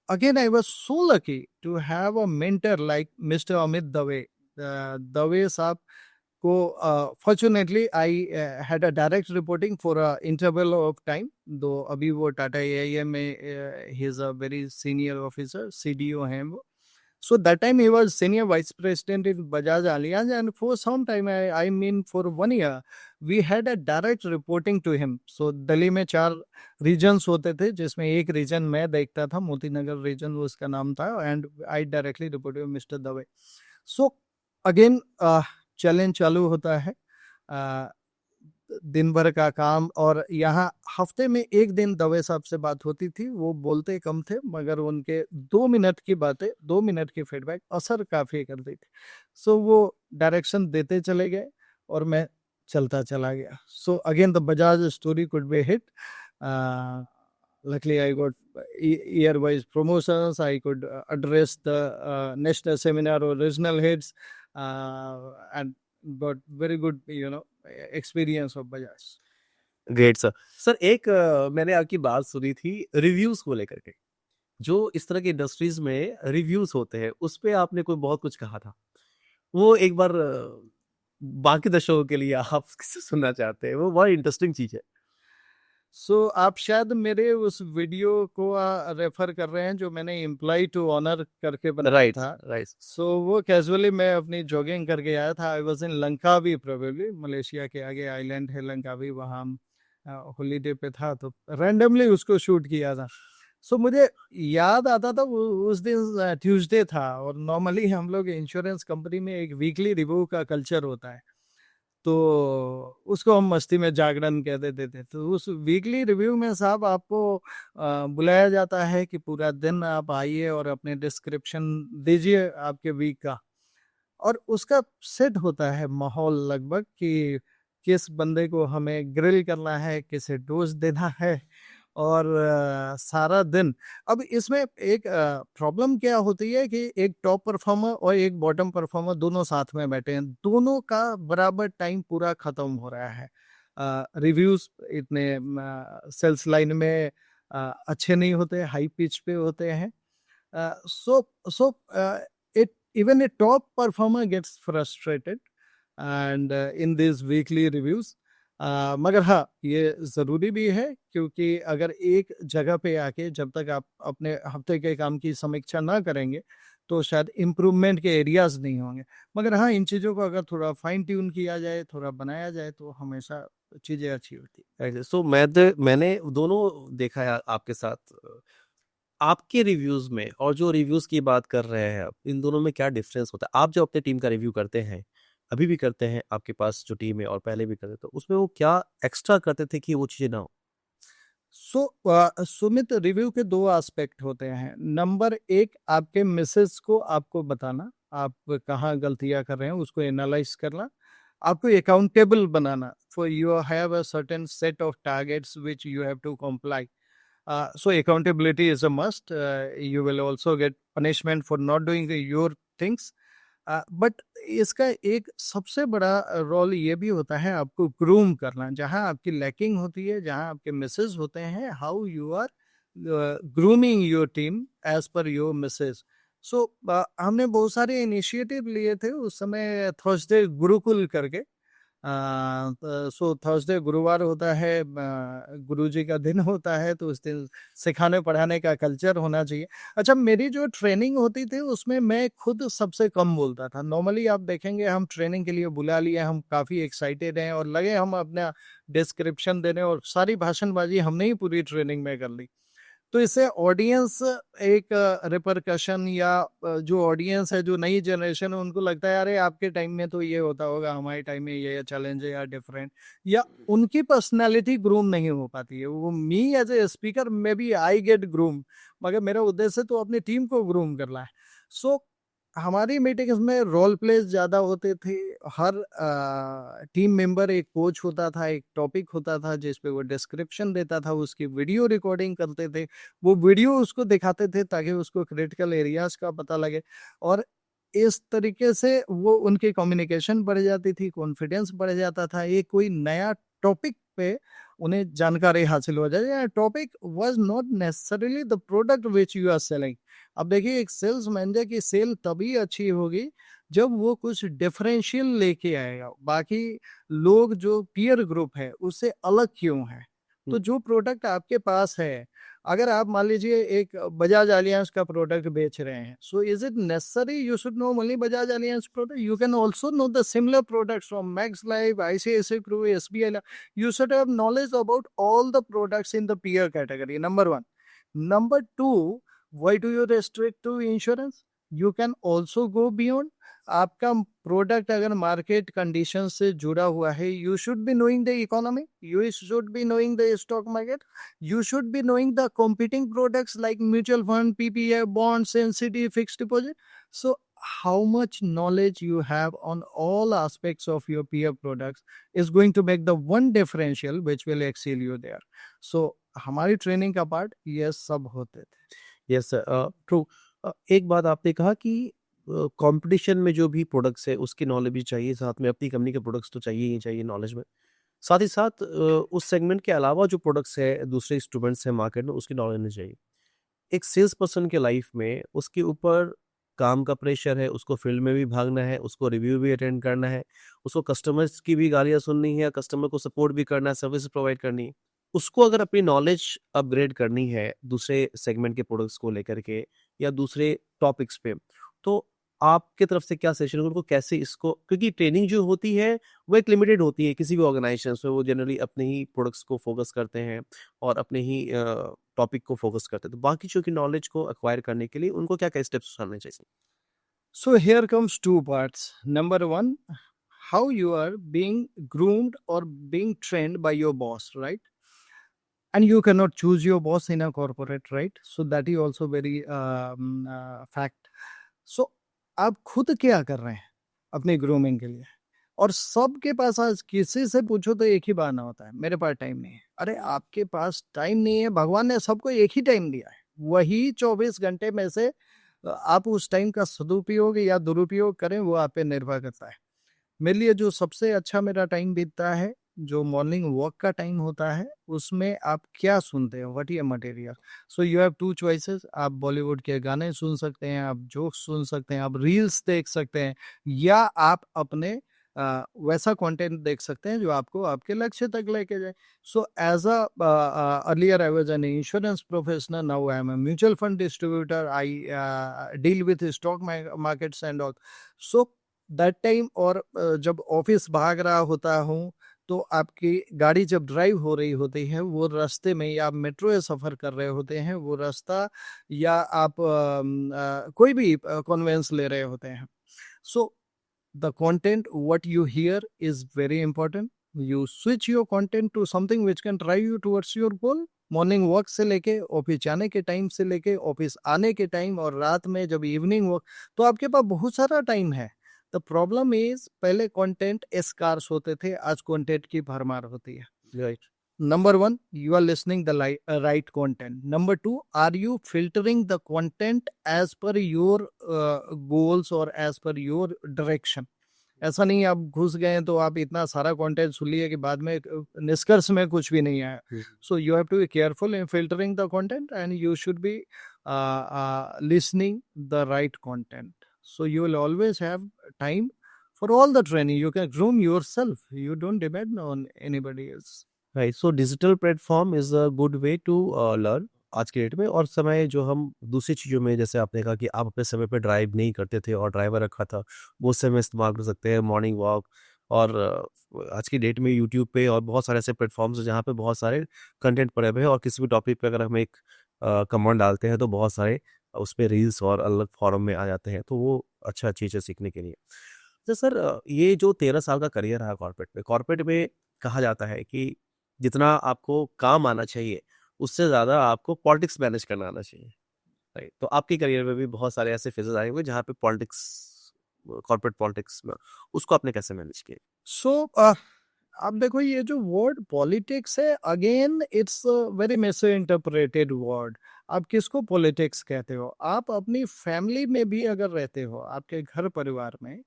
again I was so lucky to have a mentor like Mr. Amit Dave। Dave साहब को fortunately I had a direct reporting for a interval of time, though अभी वो टाटा AIA में he is a very senior officer, CDO हैं वो। So that time he was senior vice president in Bajaj Allianz, and for some time, I mean for 1 year, we had a direct reporting to him. So Delhi में 4 रीजन्स होते थे, जिसमें एक रीजन मैं देखता था, मोती नगर रीजन वो उसका नाम था, and I directly reported mister Dave. So again challenge चालू होता है. दिन भर का काम, और यहाँ हफ्ते में एक दिन दवे साहब से बात होती थी. वो बोलते कम थे, मगर उनके 2 मिनट की बातें, 2 मिनट की फीडबैक असर काफी करती थी. सो वो डायरेक्शन देते चले गए और मैं चलता चला गया. सो again the Bajaj story could be hit. Luckily, I got year-wise promotions. I could address the national seminar or regional heads, and got very good, experience of Bajaj. Great sir. Sir एक मैंने आपकी बात सुनी थी रिव्यूज को लेकर के. जो इस तरह की इंडस्ट्रीज में रिव्यूज होते हैं उस पे आपने कोई बहुत कुछ कहा था. वो एक बार बाकी दर्शकों के लिए आप किससे सुनना चाहते हैं? वो बहुत इंटरेस्टिंग चीज है. सो आप शायद मेरे उस वीडियो को रेफर कर रहे हैं जो मैंने एम्प्लॉय टू ऑनर करके बनाया राइट था. राइट. सो वो कैजुअली मैं अपनी जॉगिंग करके आया था. I was in Langkawi, probably Malaysia के आगे आइलैंड है लंकावी, वहाँ हॉलीडे पे था, तो रैंडमली उसको शूट किया था. सो मुझे याद आता था उस दिन ट्यूसडे था, और नॉर्मली हम लोग इंश्योरेंस कंपनी में एक वीकली रिव्यू का कल्चर होता है, तो उसको हम मस्ती में जागरण कह देते थे. तो उस वीकली रिव्यू में साहब आपको बुलाया जाता है कि पूरा दिन आप आइए और अपने डिस्क्रिप्शन दीजिए आपके वीक का, और उसका सेट होता है माहौल लगभग कि किस बंदे को हमें ग्रिल करना है, किसे डोज देना है, और सारा दिन. अब इसमें एक प्रॉब्लम क्या होती है कि एक टॉप परफॉर्मर और एक बॉटम परफॉर्मर दोनों साथ में बैठे हैं, दोनों का बराबर टाइम पूरा खत्म हो रहा है. रिव्यूज इतने सेल्स लाइन में अच्छे नहीं होते, हाई पिच पे होते हैं. So it even a top performer gets frustrated and in this weekly reviews. मगर हाँ, ये ज़रूरी भी है, क्योंकि अगर एक जगह पे आके जब तक आप अपने हफ्ते के काम की समीक्षा ना करेंगे तो शायद इम्प्रूवमेंट के एरियाज नहीं होंगे. मगर हाँ, इन चीज़ों को अगर थोड़ा फाइन ट्यून किया जाए, थोड़ा बनाया जाए, तो हमेशा चीज़ें अच्छी होती राइट. सो मैंने दोनों देखा है आपके साथ. आपके रिव्यूज में और जो रिव्यूज की बात कर रहे हैं आप, इन दोनों में क्या डिफरेंस होता है? आप जो अपने टीम का रिव्यू करते हैं, अभी भी करते हैं, आपके पास जो टीम है और पहले भी करते, तो उसमें वो क्या एक्स्ट्रा करते थे कि वो चीजें ना हो? सुमित, रिव्यू के 2 एस्पेक्ट होते हैं. नंबर 1, आपके मिसेस को आपको बताना आप कहाँ गलतियां कर रहे हैं, उसको एनालाइज करना, आपको अकाउंटेबल बनाना. For you have a certain set of targets which you have to comply. So accountability is a must. You will also get punishment for not doing your things. But इसका एक सबसे बड़ा रोल ये भी होता है आपको ग्रूम करना. जहाँ आपकी लैकिंग होती है, जहाँ आपके मिसेस होते हैं, how you are grooming your team as per your misses. So हमने बहुत सारे इनिशिएटिव लिए थे उस समय. थर्सडे गुरुकुल करके, सो थर्सडे गुरुवार होता है, गुरुजी का दिन होता है, तो उस दिन सिखाने पढ़ाने का कल्चर होना चाहिए. अच्छा, मेरी जो ट्रेनिंग होती थी उसमें मैं खुद सबसे कम बोलता था. नॉर्मली आप देखेंगे हम ट्रेनिंग के लिए बुला लिए, हम काफ़ी एक्साइटेड हैं और लगे हम अपना डिस्क्रिप्शन देने, और सारी भाषणबाजी हमने ही पूरी ट्रेनिंग में कर ली. तो इससे ऑडियंस एक रिपरकशन, या जो ऑडियंस है, जो नई जनरेशन है, उनको लगता है अरे आपके टाइम में तो ये होता होगा, हमारे टाइम में ये चैलेंज है या डिफरेंट, या उनकी पर्सनालिटी ग्रूम नहीं हो पाती है. वो me as a speaker maybe I get groom, मगर मेरा उद्देश्य तो अपनी टीम को ग्रूम करना है. सो हमारी मीटिंग्स में रोल प्लेस ज़्यादा होते थे. हर टीम मेंबर एक कोच होता था, एक टॉपिक होता था जिस पे वो डिस्क्रिप्शन देता था, उसकी वीडियो रिकॉर्डिंग करते थे, वो वीडियो उसको दिखाते थे ताकि उसको क्रिटिकल एरियाज का पता लगे, और इस तरीके से वो उनकी कम्युनिकेशन बढ़ जाती थी, कॉन्फिडेंस बढ़ जाता था. ये कोई नया टॉपिक पे उन्हें जानकारी हासिल हो जाए. Topic was not necessarily the product which you are selling. अब देखिए, एक सेल्स मैनेजर की सेल तभी अच्छी होगी जब वो कुछ डिफरेंशियल लेके आएगा. बाकी लोग जो पीयर ग्रुप है उससे अलग क्यों है, तो जो प्रोडक्ट आपके पास है, अगर आप मान लीजिए एक बजाज एलियांस का प्रोडक्ट बेच रहे हैं, so is it necessary you should know only Bajaj Allianz product? You can also know the similar products from Max Life, ICICI Pru, SBI. You should have knowledge about all the products in the peer category. Number one. Number two, why do you restrict to insurance? You can also go beyond. आपका प्रोडक्ट अगर मार्केट कंडीशन से जुड़ा हुआ है, you should be knowing the economy, you should be knowing the stock market, you should be knowing the competing products like mutual fund, PPF, bonds, NCD, fixed deposit. So how much knowledge you have on all aspects of your peer products is going to make the one differential which will excel you there. So हमारी ट्रेनिंग का पार्ट ये सब होते थे. Yes sir, true. एक बात आपने कहा कि कंपटीशन में जो भी प्रोडक्ट्स है उसकी नॉलेज भी चाहिए, साथ में अपनी कंपनी के प्रोडक्ट्स तो चाहिए ही चाहिए नॉलेज में. साथ ही साथ उस सेगमेंट के अलावा जो प्रोडक्ट्स है, दूसरे इंस्ट्रूमेंट्स हैं मार्केट में, उसकी नॉलेज नहीं चाहिए. एक सेल्स पर्सन के लाइफ में उसके ऊपर काम का प्रेशर है, उसको फील्ड में भी भागना है, उसको रिव्यू भी अटेंड करना है, उसको कस्टमर्स की भी गालियाँ सुननी है, कस्टमर को सपोर्ट भी करना है, सर्विस प्रोवाइड करनी है. उसको अगर अपनी नॉलेज अपग्रेड करनी है दूसरे सेगमेंट के प्रोडक्ट्स को लेकर के या दूसरे टॉपिक्स पे, तो आपके तरफ से क्या सजेशन है उनको, कैसे इसको, क्योंकि ट्रेनिंग जो होती है वो एक लिमिटेड होती है किसी भी ऑर्गेनाइजेशन में, वो जनरली अपने ही प्रोडक्ट्स को फोकस करते हैं और अपने ही टॉपिक को फोकस करते हैं. तो बाकी चीज़ों की नॉलेज को एक्वायर करने के लिए उनको क्या क्या स्टेप्स उठाने चाहिए? So here comes two parts. Number one, how you are being groomed or being trained by your boss, right? And you cannot choose your boss in a corporate, right? So that is also very fact. So आप खुद क्या कर रहे हैं अपने ग्रूमिंग के लिए? और सबके पास आज किसी से पूछो तो एक ही बहाना होता है, मेरे पास टाइम नहीं है. अरे आपके पास टाइम नहीं है, भगवान ने सबको एक ही टाइम दिया है, वही 24 घंटे में से आप उस टाइम का सदुपयोग या दुरुपयोग करें वो आप पे निर्भर करता है. मेरे लिए जो सबसे अच्छा मेरा टाइम बीतता है, जो मॉर्निंग वॉक का टाइम होता है, उसमें आप क्या सुनते हो, what is material. So you have two choices. आप बॉलीवुड के गाने सुन सकते हैं, आप जोक्स सुन सकते हैं, आप रील्स देख सकते हैं, या आप अपने वैसा कंटेंट देख सकते हैं जो आपको आपके लक्ष्य तक लेके जाए. So as a earlier I was an insurance professional, now I am a mutual fund distributor, I deal with stock markets and all. So that time, और जब ऑफिस भाग रहा होता हूँ, तो आपकी गाड़ी जब ड्राइव हो रही होती है, वो रास्ते में, या आप मेट्रो से सफ़र कर रहे होते हैं, वो रास्ता, या आप कोई भी कन्वेंस ले रहे होते हैं. So the content what you hear is very important. You switch your content to something which can drive you towards your goal. Morning walk से लेके ऑफिस जाने के टाइम से लेके ऑफिस आने के टाइम, और रात में जब इवनिंग वॉक, तो आपके पास बहुत सारा टाइम है. द प्रॉब्लम इज, पहले कंटेंट स्कार्स होते थे, आज कंटेंट की भरमार होती है. Right. Number one, you are listening the right content. Number two, are you filtering the content as per your goals or as per your direction? ऐसा नहीं आप घुस गए तो आप इतना सारा कंटेंट सुन लिए कि बाद में निष्कर्ष में कुछ भी नहीं आया. So you have to be careful in filtering the content, and you should be listening the right content. So you will always have time for all the training. You can groom yourself. You don't depend on anybody else. Right. So digital platform is a good way to learn आज के डेट में. और समय जो हम दूसरी चीज़ों में, जैसे आपने कहा कि आप अपने समय पे ड्राइव नहीं करते थे और ड्राइवर रखा था, वो समय इस्तेमाल कर सकते हैं मॉर्निंग वॉक. और आज की डेट में यूट्यूब पे और बहुत सारे ऐसे प्लेटफॉर्म्स हैं जहाँ पे बहुत सारे कंटेंट पड़े हुए हैं, और किसी भी टॉपिक पे अगर हम एक कमेंट डालते हैं तो बहुत सारे उस पर रील्स और अलग फॉरम में आ जाते हैं, तो वो अच्छा चीज़ है सीखने के लिए. तो सर, ये जो 13 साल का करियर रहा कॉर्पोरेट में कहा जाता है कि जितना आपको काम आना चाहिए, उससे ज़्यादा आपको पॉलिटिक्स मैनेज करना आना चाहिए, राइट? तो आपके करियर में भी बहुत सारे ऐसे फेजेस आए होंगे जहाँ पे कॉर्पोरेट पॉलिटिक्स में, उसको आपने कैसे मैनेज किया? सो अब देखो, ये जो वर्ड पॉलिटिक्स है, again it's very miss interpreted word. आप किसको पॉलिटिक्स कहते हो? आप अपनी फैमिली में भी अगर रहते हो, आपके घर परिवार में,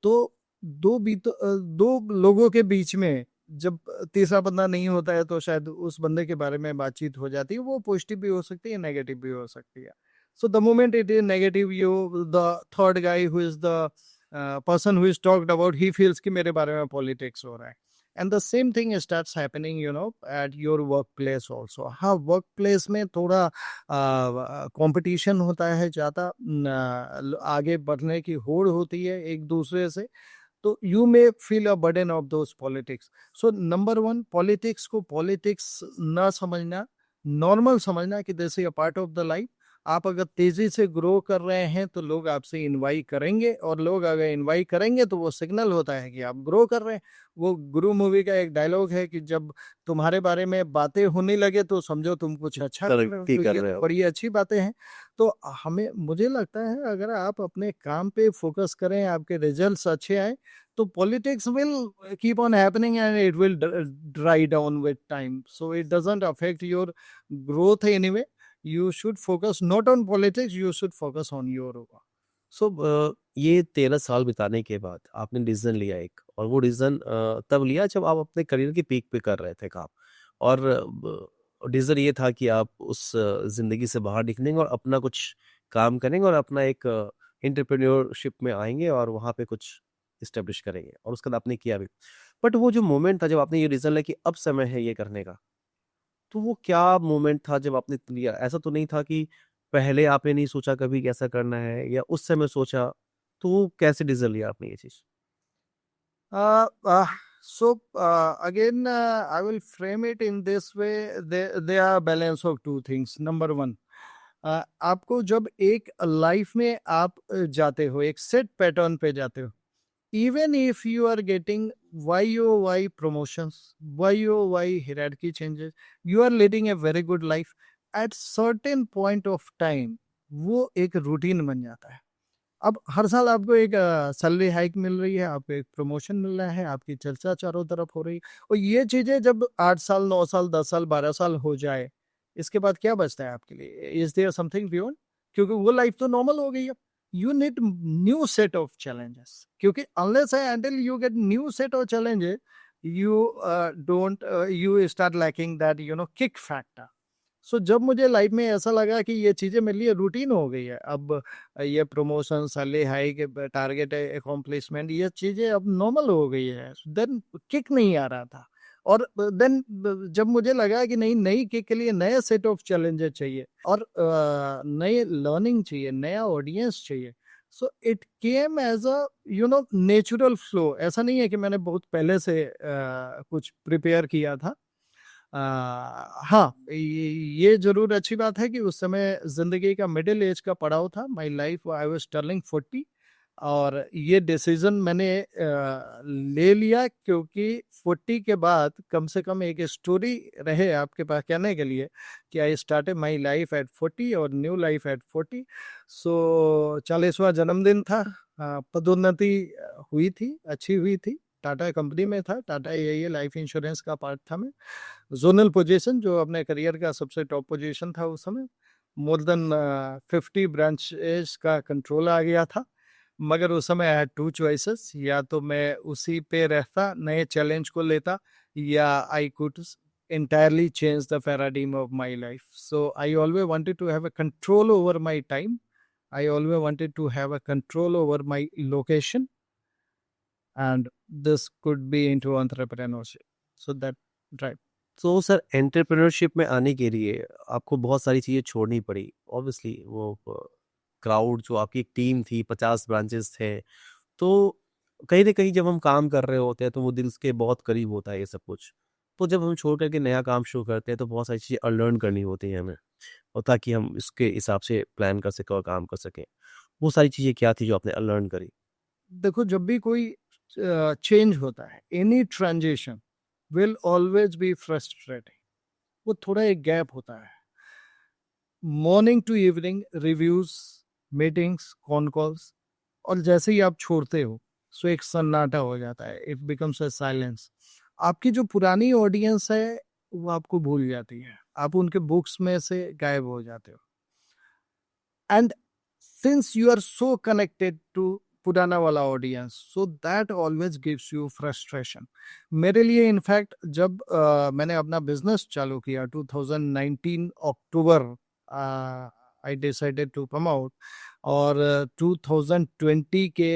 तो दो लोगों के बीच में जब तीसरा बंदा नहीं होता है, तो शायद उस बंदे के बारे में बातचीत हो जाती है. वो पॉजिटिव भी हो सकती है, नेगेटिव भी हो सकती है. सो the moment it is negative, you the third guy who is the person who is talked about, he feels कि मेरे बारे में पॉलिटिक्स हो रहा है. And the same thing starts happening at your work place also. हाँ, वर्क प्लेस में थोड़ा कंपटीशन होता है, ज़्यादा आगे बढ़ने की होड़ होती है एक दूसरे से. तो you may feel a burden of those politics. So number one, politics को पॉलिटिक्स ना समझना, नॉर्मल समझना कि this is a part of the life. आप अगर तेजी से ग्रो कर रहे हैं तो लोग आपसे इन्वाइट करेंगे, और लोग अगर इन्वाइट करेंगे तो वो सिग्नल होता है कि आप ग्रो कर रहे हैं. वो गुरु मूवी का एक डायलॉग है कि जब तुम्हारे बारे में बातें होने लगे तो समझो तुम कुछ अच्छा कर रहे हो. तरक्की तो कर ये रहे हो. बड़ी अच्छी बातें हैं. तो हमें, मुझे लगता है अगर आप अपने काम पे फोकस करें, आपके रिजल्ट्स अच्छे आए, तो politics will keep on happening and it will dry down with time. So it doesn't affect your growth anyway. You should focus not on politics, you should focus on your work. सो ये 13 साल बिताने के बाद आपने डिसीजन लिया एक, और वो डिसीजन तब लिया जब आप अपने करियर की पीक पे कर रहे थे काम, और डिसीजन ये था कि आप उस जिंदगी से बाहर निकलेंगे और अपना कुछ काम करेंगे और अपना एक एंटरप्रेन्योरशिप में आएंगे और वहाँ पे कुछ इस्टेब्लिश करेंगे, और उसके बाद आपने किया भी. बट वो जो मोमेंट था जब आपने ये डिसीजन लिया कि अब समय है ये करने का, तो वो क्या मोमेंट था जब आपने लिया? ऐसा तो नहीं था कि पहले आपने नहीं सोचा कभी कि ऐसा करना है, या उस समय सोचा, तो वो कैसे डिसीजन लिया आपने ये चीज़? Uh, uh, again, I will frame it in this way. They are balance of two things. Number one, आपको जब एक लाइफ में आप जाते हो, एक सेट पैटर्न पे जाते हो, even if you are getting YOY promotions, YOY hierarchy changes, you are leading a very good life. At certain point of time, वो एक रूटीन बन जाता है. अब हर साल आपको एक सैलरी हाइक मिल रही है, आपको एक प्रमोशन मिल रहा है, आपकी चर्चा चारों तरफ हो रही है, और ये चीजें जब 8 साल, 9 साल, 10 साल, 12 साल हो जाए, इसके बाद क्या बचता है आपके लिए? Is there something beyond? क्योंकि वो लाइफ तो नॉर्मल हो गई है. You need new set of challenges, क्योंकि unless and until you get new set of challenges, you don't you start lacking that kick factor. So जब मुझे लाइफ में ऐसा लगा कि ये चीज़ें मेरे लिए रूटीन हो गई है, अब ये promotion, salary hike, target accomplishment, ये चीज़ें अब नॉर्मल हो गई है, देन किक नहीं आ रहा था. और देन जब मुझे लगा कि नहीं, नई किक के लिए नए सेट ऑफ चैलेंजेस चाहिए, और नए लर्निंग चाहिए, नया ऑडियंस चाहिए. So it came as a natural flow. ऐसा नहीं है कि मैंने बहुत पहले से कुछ प्रिपेयर किया था. हाँ, ये ज़रूर अच्छी बात है कि उस समय ज़िंदगी का मिडिल एज का पड़ाव था. My life I was turning 40, और ये डिसीज़न मैंने ले लिया क्योंकि 40 के बाद कम से कम एक स्टोरी रहे आपके पास कहने के लिए कि I started my life at 40 और न्यू लाइफ एट 40. सो 40वां जन्मदिन था. पदोन्नति हुई थी, अच्छी हुई थी. टाटा कंपनी में था, टाटा ये लाइफ इंश्योरेंस का पार्ट था मैं. जोनल पोजीशन, जो अपने करियर का सबसे टॉप पोजीशन था उस समय. मोर देन 50 ब्रांचेस का कंट्रोल आ गया था. मगर उस समय आई हैड टू चॉइसेस, या तो मैं उसी पे रहता, नए चैलेंज को लेता, या I could entirely change the paradigm of my life. So I always wanted to have a control over my time. I always wanted to have a control over my location, and this could be into entrepreneurship. So that drive. तो सर, एंटरप्रेन्योरशिप में आने के लिए आपको बहुत सारी चीज़ें छोड़नी पड़ी। ऑब्वियसली वो क्राउड, जो आपकी एक टीम थी, 50 ब्रांचेस थे, तो कहीं न कहीं जब हम काम कर रहे होते हैं तो वो दिल के बहुत करीब होता है ये सब कुछ। तो जब हम छोड़ कर के नया काम शुरू करते हैं तो बहुत सारी चीज़ें अनलर्न करनी होती हैं हमें, और ताकि हम इसके हिसाब से प्लान कर सकें और काम कर सकें। वो सारी चीज़ें क्या थी जो आपने अनलर्न करी? देखो, जब भी कोई चेंज होता है, any transition will always be frustrating. वो थोड़ा एक गैप होता है. Morning to evening reviews, meetings, con calls, और जैसे ही आप छोड़ते हो सो एक सन्नाटा हो जाता है. It becomes a silence. आपकी जो पुरानी ऑडियंस है वो आपको भूल जाती है, आप उनके बुक्स में से गायब हो जाते हो. And since you are so connected to पुराना वाला audience, so that always gives you frustration. मेरे लिए इनफैक्ट जब मैंने अपना बिजनेस चालू किया 2019 October, I decided to come out, और 2020 के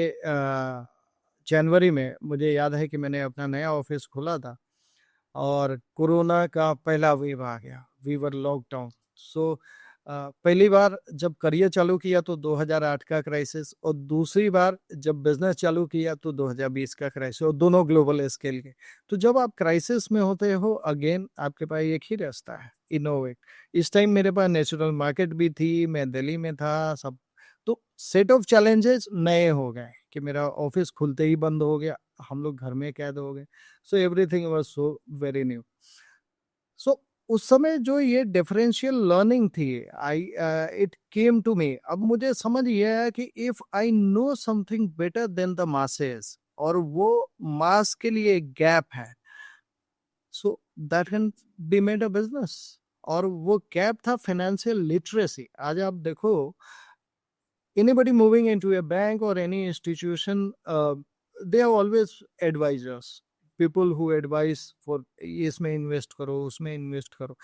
जनवरी में मुझे याद है कि मैंने अपना नया ऑफिस खोला था और कोरोना का पहला वेव आ गया, वी वर लॉकडाउन। सो पहली बार जब करियर चालू किया तो 2008 का क्राइसिस, और दूसरी बार जब बिजनेस चालू किया तो 2020 का क्राइसिस, और दोनों ग्लोबल स्केल के। तो जब आप क्राइसिस में होते हो, अगेन आपके पास एक ही रास्ता है, इनोवेट। इस टाइम मेरे पास नेचुरल मार्केट भी थी, मैं दिल्ली में था, सब। तो सेट ऑफ चैलेंजेस नए हो गए कि मेरा ऑफिस खुलते ही बंद हो गया, हम लोग घर में कैद हो गए। So everything was so very new. So उस समय जो ये डिफरेंशियल लर्निंग थी, आई इट केम टू मी। अब मुझे समझ ये आया कि if I know something better than the masses, और वो मास के लिए गैप है, so that can be made a business. और वो गैप था फाइनेंशियल लिटरेसी। आज आप देखो, anybody moving into a bank or any institution, they are always advisors, people who advise for इसमें इन्वेस्ट करो, उसमें इन्वेस्ट करो।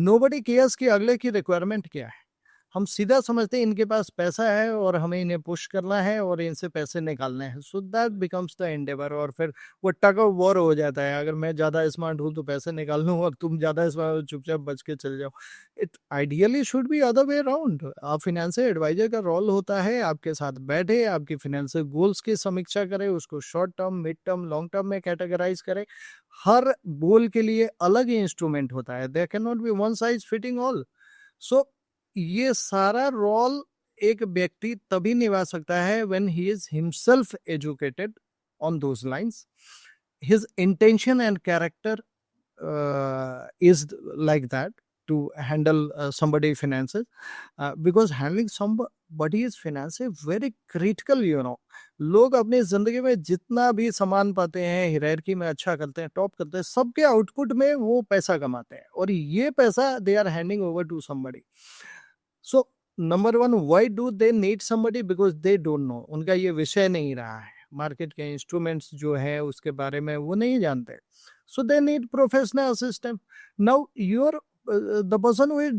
nobody cares कि अगले की रिक्वायरमेंट क्या है। हम सीधा समझते हैं इनके पास पैसा है और हमें इन्हें पुश करना है और इनसे पैसे निकालने हैं। So that becomes the Endeavour, और फिर वो टग ऑफ वॉर हो जाता है। अगर मैं ज्यादा स्मार्ट हूं तो पैसे निकाल लूं, और तुम ज्यादा स्मार्ट हो, चुपचाप बच के चल जाओ। It ideally should be other way around. आप फाइनेंशियल एडवाइजर का रोल होता है आपके साथ बैठे, आपकी फाइनेंशियल गोल्स की समीक्षा करे, उसको short term, mid term, long term में कैटेगराइज करे। हर गोल के लिए अलग ही इंस्ट्रूमेंट होता है, there can not be one size fitting all. So ये सारा रोल एक व्यक्ति तभी निभा सकता है when he is himself educated on those lines, his intention and character is like that to handle somebody finances, because handling somebody's finances very critical, you know। लोग अपनी जिंदगी में जितना भी सामान पाते हैं, हायरार्की में अच्छा करते हैं, टॉप करते हैं, सबके आउटपुट में वो पैसा कमाते हैं, और ये पैसा they are handing over to somebody। So number one, why do they need somebody? Because they don't know, उनका ये विषय नहीं रहा है, मार्केट के इंस्ट्रूमेंट्स जो है उसके बारे में वो नहीं जानते। so they need professional assistant। now you're the person who is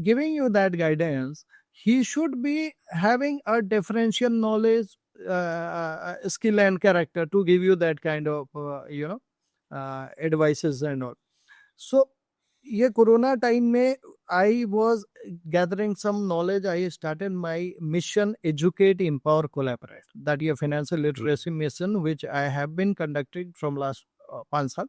giving you that guidance, he should be having a differential knowledge, skill and character to give you that kind of advices and all। so ये कोरोना टाइम में I was gathering some knowledge, I started my mission educate empower collaborate, that ये financial literacy mission which I have been conducting from last 5 साल।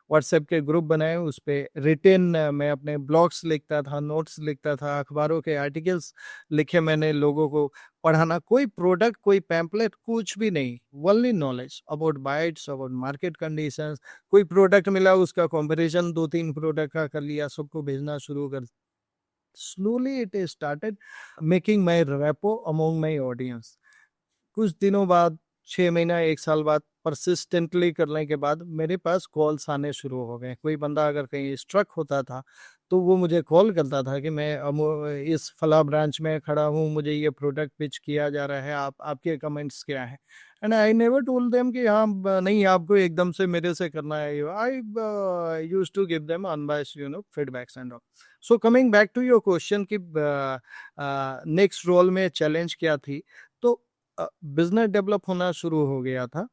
व्हाट्सएप के ग्रुप बनाए, उस पर रिटेन मैं अपने ब्लॉग्स लिखता था, नोट्स लिखता था, अखबारों के आर्टिकल्स लिखे मैंने, लोगों को पढ़ाना। कोई प्रोडक्ट, कोई पैम्पलेट, कुछ भी नहीं, only knowledge about bytes, about market conditions. कोई प्रोडक्ट मिला, उसका कंपैरिजन 2-3 प्रोडक्ट का कर लिया, सबको भेजना शुरू कर। Slowly it started making my repo among my audience. कुछ दिनों बाद, 6 महीना, 1 साल बाद, परसिस्टेंटली करने के बाद मेरे पास कॉल्स आने शुरू हो गए। कोई बंदा अगर कहीं स्ट्रक होता था तो वो मुझे कॉल करता था कि मैं इस फला ब्रांच में खड़ा हूँ, मुझे ये प्रोडक्ट पिच किया जा रहा है, आपके कमेंट्स क्या है। And I never told them कि हाँ नहीं, आपको एकदम से मेरे से करना है। I used to give them unbiased feedbacks and all. So coming back to your question कि नेक्स्ट रोल में चैलेंज क्या थी, तो बिजनेस डेवलप होना शुरू हो गया था।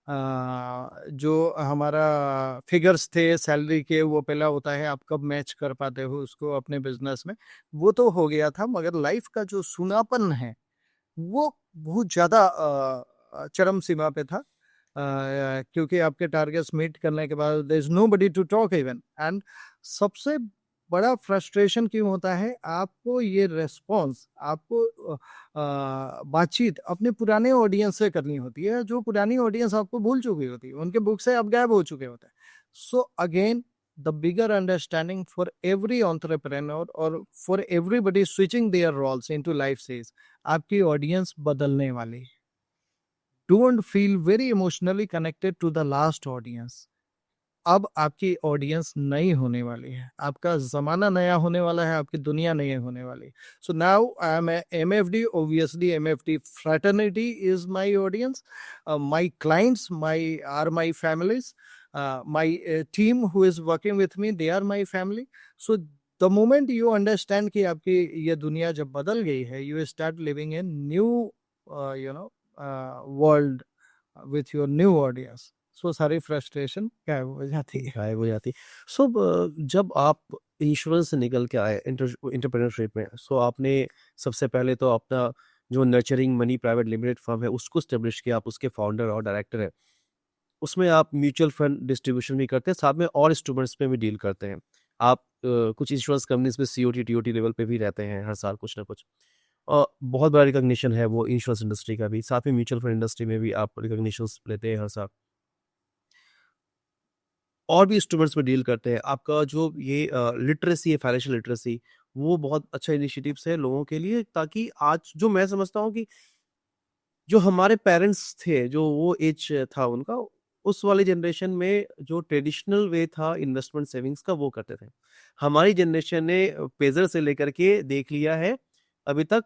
जो हमारा फिगर्स थे सैलरी के, वो पहला होता है आप कब मैच कर पाते हो उसको अपने बिजनेस में, वो तो हो गया था। मगर लाइफ का जो सुनापन है वो बहुत ज्यादा चरम सीमा पे था, क्योंकि आपके टारगेट्स मीट करने के बाद there is nobody to talk even. And सबसे बड़ा फ्रस्ट्रेशन क्यों होता है, आपको ये रेस्पॉन्स, आपको बातचीत अपने पुराने ऑडियंस से करनी होती है, जो पुरानी ऑडियंस आपको भूल चुकी होती है, उनके बुक से आप गायब हो चुके होते हैं। So again the bigger understanding for every entrepreneur और for everybody switching their roles into life says, आपकी ऑडियंस बदलने वाली। Don't feel very emotionally connected to the last audience. अब आपकी ऑडियंस नई होने वाली है, आपका जमाना नया होने वाला है, आपकी दुनिया नई होने वाली है। So now I am MFD, obviously MFD fraternity is my audience, my clients are my families, my team who is working with me, they are my family. So the moment you understand कि आपकी ये दुनिया जब बदल गई है, you start living in new world with your new audience. So सारी frustration गायब हो जाती है. गायब हो जाती। सो जब आप इंश्योरेंस से निकल के आए एंटरप्रेन्योरशिप में, सो आपने सबसे पहले तो अपना जो nurturing money private limited firm है उसको एस्टेब्लिश किया, आप उसके फाउंडर और डायरेक्टर हैं। उसमें आप म्यूचुअल फंड डिस्ट्रीब्यूशन भी करते हैं, साथ में और इंस्ट्रूमेंट्स में भी डील करते हैं। आप कुछ इंश्योरेंस कंपनीज में सीओटी, टीओटी लेवल पे भी रहते हैं हर साल कुछ ना कुछ। बहुत बड़ा रिकॉग्निशन है वो इंश्योरेंस इंडस्ट्री का भी, साथ में म्यूचुअल फंड इंडस्ट्री में भी आप रिकॉग्निशंस लेते हैं हर साल। और भी इंस्ट्रूमेंट्स में डील करते हैं। आपका जो ये लिटरेसी है, फाइनेंशियल लिटरेसी, वो बहुत अच्छा इनिशिएटिव्स है लोगों के लिए, ताकि आज जो मैं समझता हूँ कि जो हमारे पेरेंट्स थे, जो वो एज था उनका, उस वाली जनरेशन में जो ट्रेडिशनल वे था इन्वेस्टमेंट सेविंग्स का, वो करते थे। हमारी जनरेशन ने पेज़र से लेकर के देख लिया है अभी तक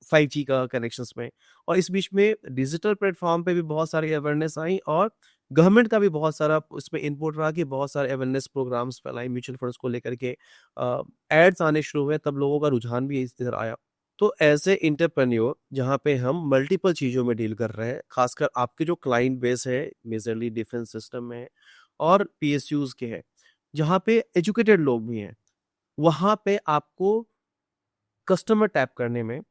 5G का कनेक्शंस में, और इस बीच में डिजिटल प्लेटफ़ॉर्म पे भी बहुत सारी अवेयरनेस आई, और गवर्नमेंट का भी बहुत सारा उसमें इनपुट रहा कि बहुत सारे अवेयरनेस प्रोग्राम्स फैलाए म्यूचुअल फंड्स को लेकर के। एड्स आने शुरू हुए, तब लोगों का रुझान भी इस तरह आया। तो एज ए एंटरप्रेन्योर जहाँ पे हम मल्टीपल चीज़ों में डील कर रहे हैं, खासकर आपके जो क्लाइंट बेस है मेजरली डिफेंस सिस्टम में और पीएसयूज के हैं, जहाँ पे एजुकेटेड लोग भी हैं, वहाँ पे आपको कस्टमर टैप करने में,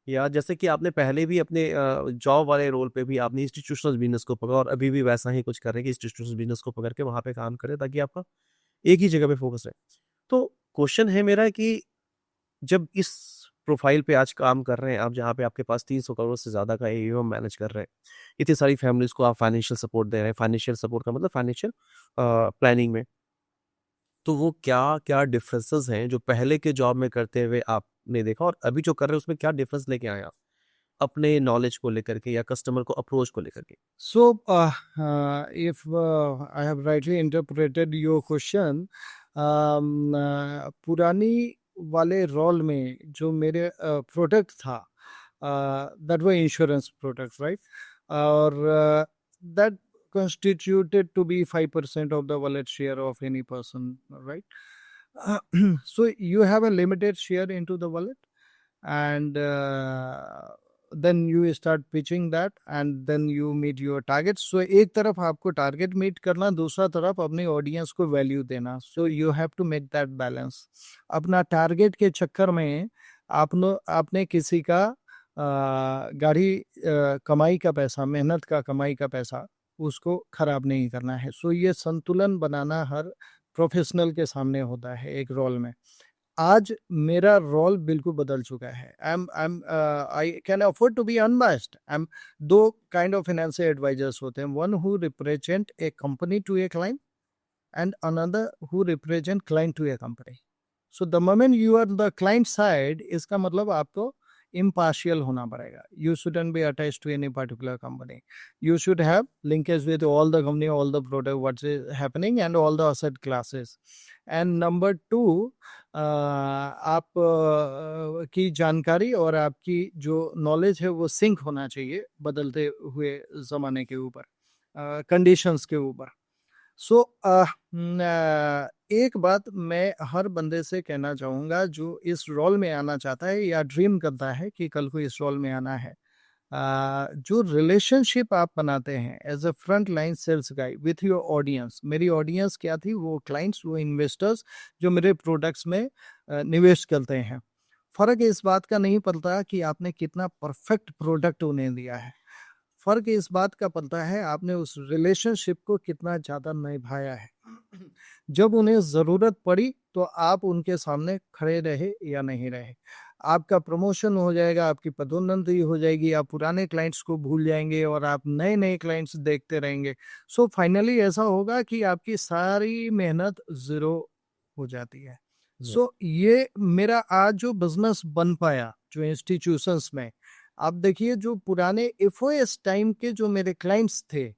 या जैसे कि आपने पहले भी अपने जॉब वाले रोल पे भी आपने इंस्टीट्यूशनल बिजनेस को पकड़ा, और अभी भी वैसा ही कुछ कर रहे हैं कि इंस्टीट्यूशनल बिजनेस को पकड़ के वहाँ पे काम करें, ताकि आपका एक ही जगह पे फोकस रहे। तो क्वेश्चन है मेरा कि जब इस प्रोफाइल पे आज काम कर रहे हैं आप, जहाँ पे आपके पास 300 करोड़ से ज़्यादा का एयूएम मैनेज कर रहे हैं, इतनी सारी फैमिलीज़ को आप फाइनेंशियल सपोर्ट दे रहे हैं, फाइनेंशियल सपोर्ट का मतलब फाइनेंशियल प्लानिंग में, तो वो क्या-क्या डिफरेंसेस हैं जो पहले के जॉब में करते हुए आपने देखा, और अभी जो कर रहे हैं उसमें क्या डिफरेंस लेके आए आप? अपने नॉलेज को लेकर के या कस्टमर को अप्रोच को लेकर के? So, if I have rightly interpreted your question, पुरानी वाले रोल में जो मेरे प्रोडक्ट था, that were insurance products, right? और that constituted to be 5% of the wallet share of any person, right? So you have a limited share into the wallet, and then you start pitching that, and then you meet your target. So एक तरफ आपको टारगेट मीट करना, दूसरा तरफ अपनी ऑडियंस को वैल्यू देना. So you have to make that balance. अपना टारगेट के चक्कर में आपने किसी का गाढ़ी कमाई का पैसा, मेहनत का कमाई का पैसा, उसको खराब नहीं करना है. सो ये संतुलन बनाना हर प्रोफेशनल के सामने होता है एक रोल में. आज मेरा रोल बिल्कुल बदल चुका है. I can afford to be unbiased. दो काइंड ऑफ फाइनेंशियल एडवाइजर्स होते हैं. One who represent a company to a client, and another who represent client to a company. So the moment you are the client side, इसका मतलब आपको impartial होना पड़ेगा. You shouldn't be attached to any particular company. You should have linkage with all the company, all the product, what's happening, and all the asset classes. And number two, आप की जानकारी और आपकी जो नॉलेज है वो सिंक होना चाहिए बदलते हुए ज़माने के ऊपर, कंडीशंस के ऊपर. सो एक बात मैं हर बंदे से कहना चाहूँगा जो इस रोल में आना चाहता है या ड्रीम करता है कि कल को इस रोल में आना है. जो रिलेशनशिप आप बनाते हैं as a front line sales guy with your audience. मेरी ऑडियंस क्या थी? वो क्लाइंट्स, वो इन्वेस्टर्स जो मेरे प्रोडक्ट्स में निवेश करते हैं. फ़र्क इस बात का नहीं पड़ता कि आपने कितना परफेक्ट प्रोडक्ट उन्हें दिया है. फ़र्क इस बात का पड़ता है आपने उस रिलेशनशिप को कितना ज़्यादा निभाया है. जब उन्हें ज़रूरत पड़ी तो आप उनके सामने खड़े रहे या नहीं रहे. आपका प्रमोशन हो जाएगा, आपकी पदोन्नति हो जाएगी, आप पुराने क्लाइंट्स को भूल जाएंगे और आप नए-नए क्लाइंट्स देखते रहेंगे. सो फाइनली ऐसा होगा कि आपकी सारी मेहनत ज़ीरो हो जाती है. सो ये मेरा आज जो बिज़नेस बन पाया जो इंस्टीट्यूशंस में, आप देखिए जो पुराने एफओएस टाइम के जो मेरे क्लाइंट्स थे,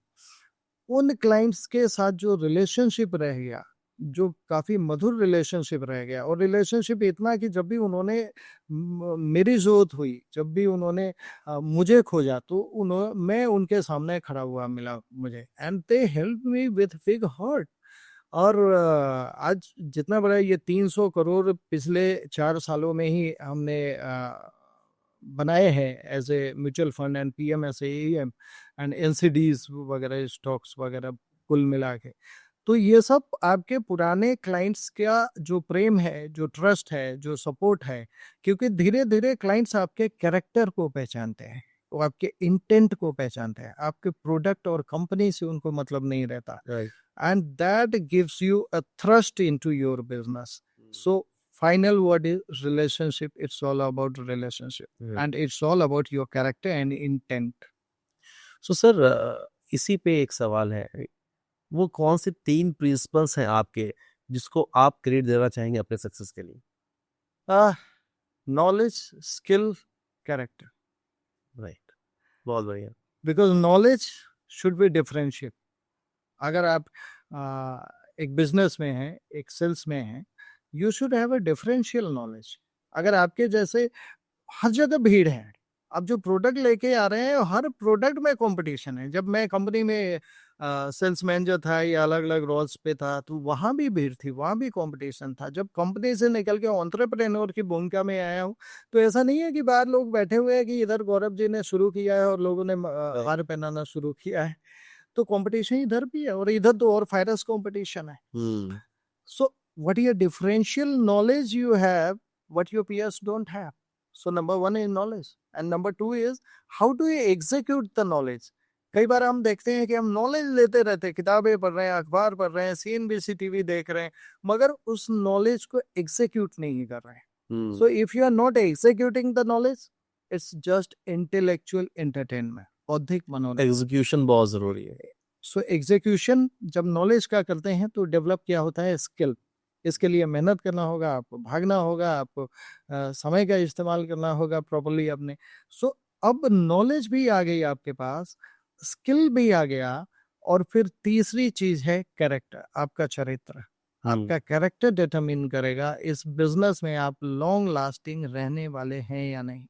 उन क्लाइंट्स के साथ जो रिलेशनशिप रह गया, जो काफ़ी मधुर रिलेशनशिप रह गया, और रिलेशनशिप इतना कि जब भी उन्होंने मेरी ज़रूरत हुई, जब भी उन्होंने मुझे खोजा, तो मैं उनके सामने खड़ा हुआ मिला मुझे, and they help me with big heart. और आज जितना बड़ा ये 300 करोड़ पिछले 4 सालों में ही हमने बनाए हैं as a mutual fund and PMSAEM and NCDs वगैरह, स्टॉक्स वगैरह कुल मिला के, तो ये सब आपके पुराने क्लाइंट्स का जो प्रेम है, जो ट्रस्ट है, जो सपोर्ट है, क्योंकि धीरे धीरे क्लाइंट्स आपके कैरेक्टर को पहचानते हैं, वो आपके इंटेंट को पहचानते हैं, आपके प्रोडक्ट और कंपनी से उनको मतलब नहीं रहता, right. and that gives you a thrust into your business. So final word is relationship. It's all about relationship, and it's all about your character and intent. So sir इसी पे एक सवाल है, वो कौन से 3 प्रिंसिपल्स हैं आपके जिसको आप क्रेडिट देना चाहेंगे अपने सक्सेस के लिए? Knowledge, skill, character. राइट, बहुत बढ़िया। Because knowledge should be differential. अगर आप एक बिजनेस में हैं, एक सेल्स में हैं, you should have a differential knowledge. अगर आपके जैसे हर जगह भीड़ है, आप जो प्रोडक्ट लेके आ रहे हैं हर प्रोडक्ट में कंपटीशन है। जब मैं कंपनी में सेल्स मैनेजर था या अलग अलग रोल्स पे था, तो वहाँ भी भीड़ थी, वहाँ भी कंपटीशन था। जब कंपनी से निकल के एंटरप्रेन्योर की भूमिका में आया हूँ, तो ऐसा नहीं है कि बाहर लोग बैठे हुए हैं कि इधर गौरव जी ने शुरू किया है और लोगों ने हार पहनाना शुरू किया है। तो कंपटीशन इधर भी है और इधर तो और फायरस कंपटीशन है। So what your differential knowledge you have, what your peers don't have. So number one is knowledge, and number two is how do you execute the knowledge. कई बार हम देखते हैं कि हम नॉलेज लेते रहते हैं, किताबें पढ़ रहे हैं, अखबार पढ़ रहे हैं, CNBC TV देख रहे हैं, मगर उस नॉलेज को एग्जीक्यूट नहीं कर रहे हैं। So if you are not executing the knowledge, it's just intellectual entertainment, बौद्धिक मनोरंजन। एग्जीक्यूशन बहुत जरूरी है। सो एग्जीक्यूशन जब नॉलेज का करते हैं तो डेवलप क्या होता है, स्किल। इसके लिए मेहनत करना होगा, आपको भागना होगा, आपको समय का इस्तेमाल करना होगा प्रॉपर्ली अपने। सो अब नॉलेज भी आ गई आपके पास, स्किल भी आ गया, और फिर तीसरी चीज है कैरेक्टर, आपका चरित्र। आपका कैरेक्टर डिटरमिन करेगा इस बिजनेस में आप लॉन्ग लास्टिंग रहने वाले हैं या नहीं।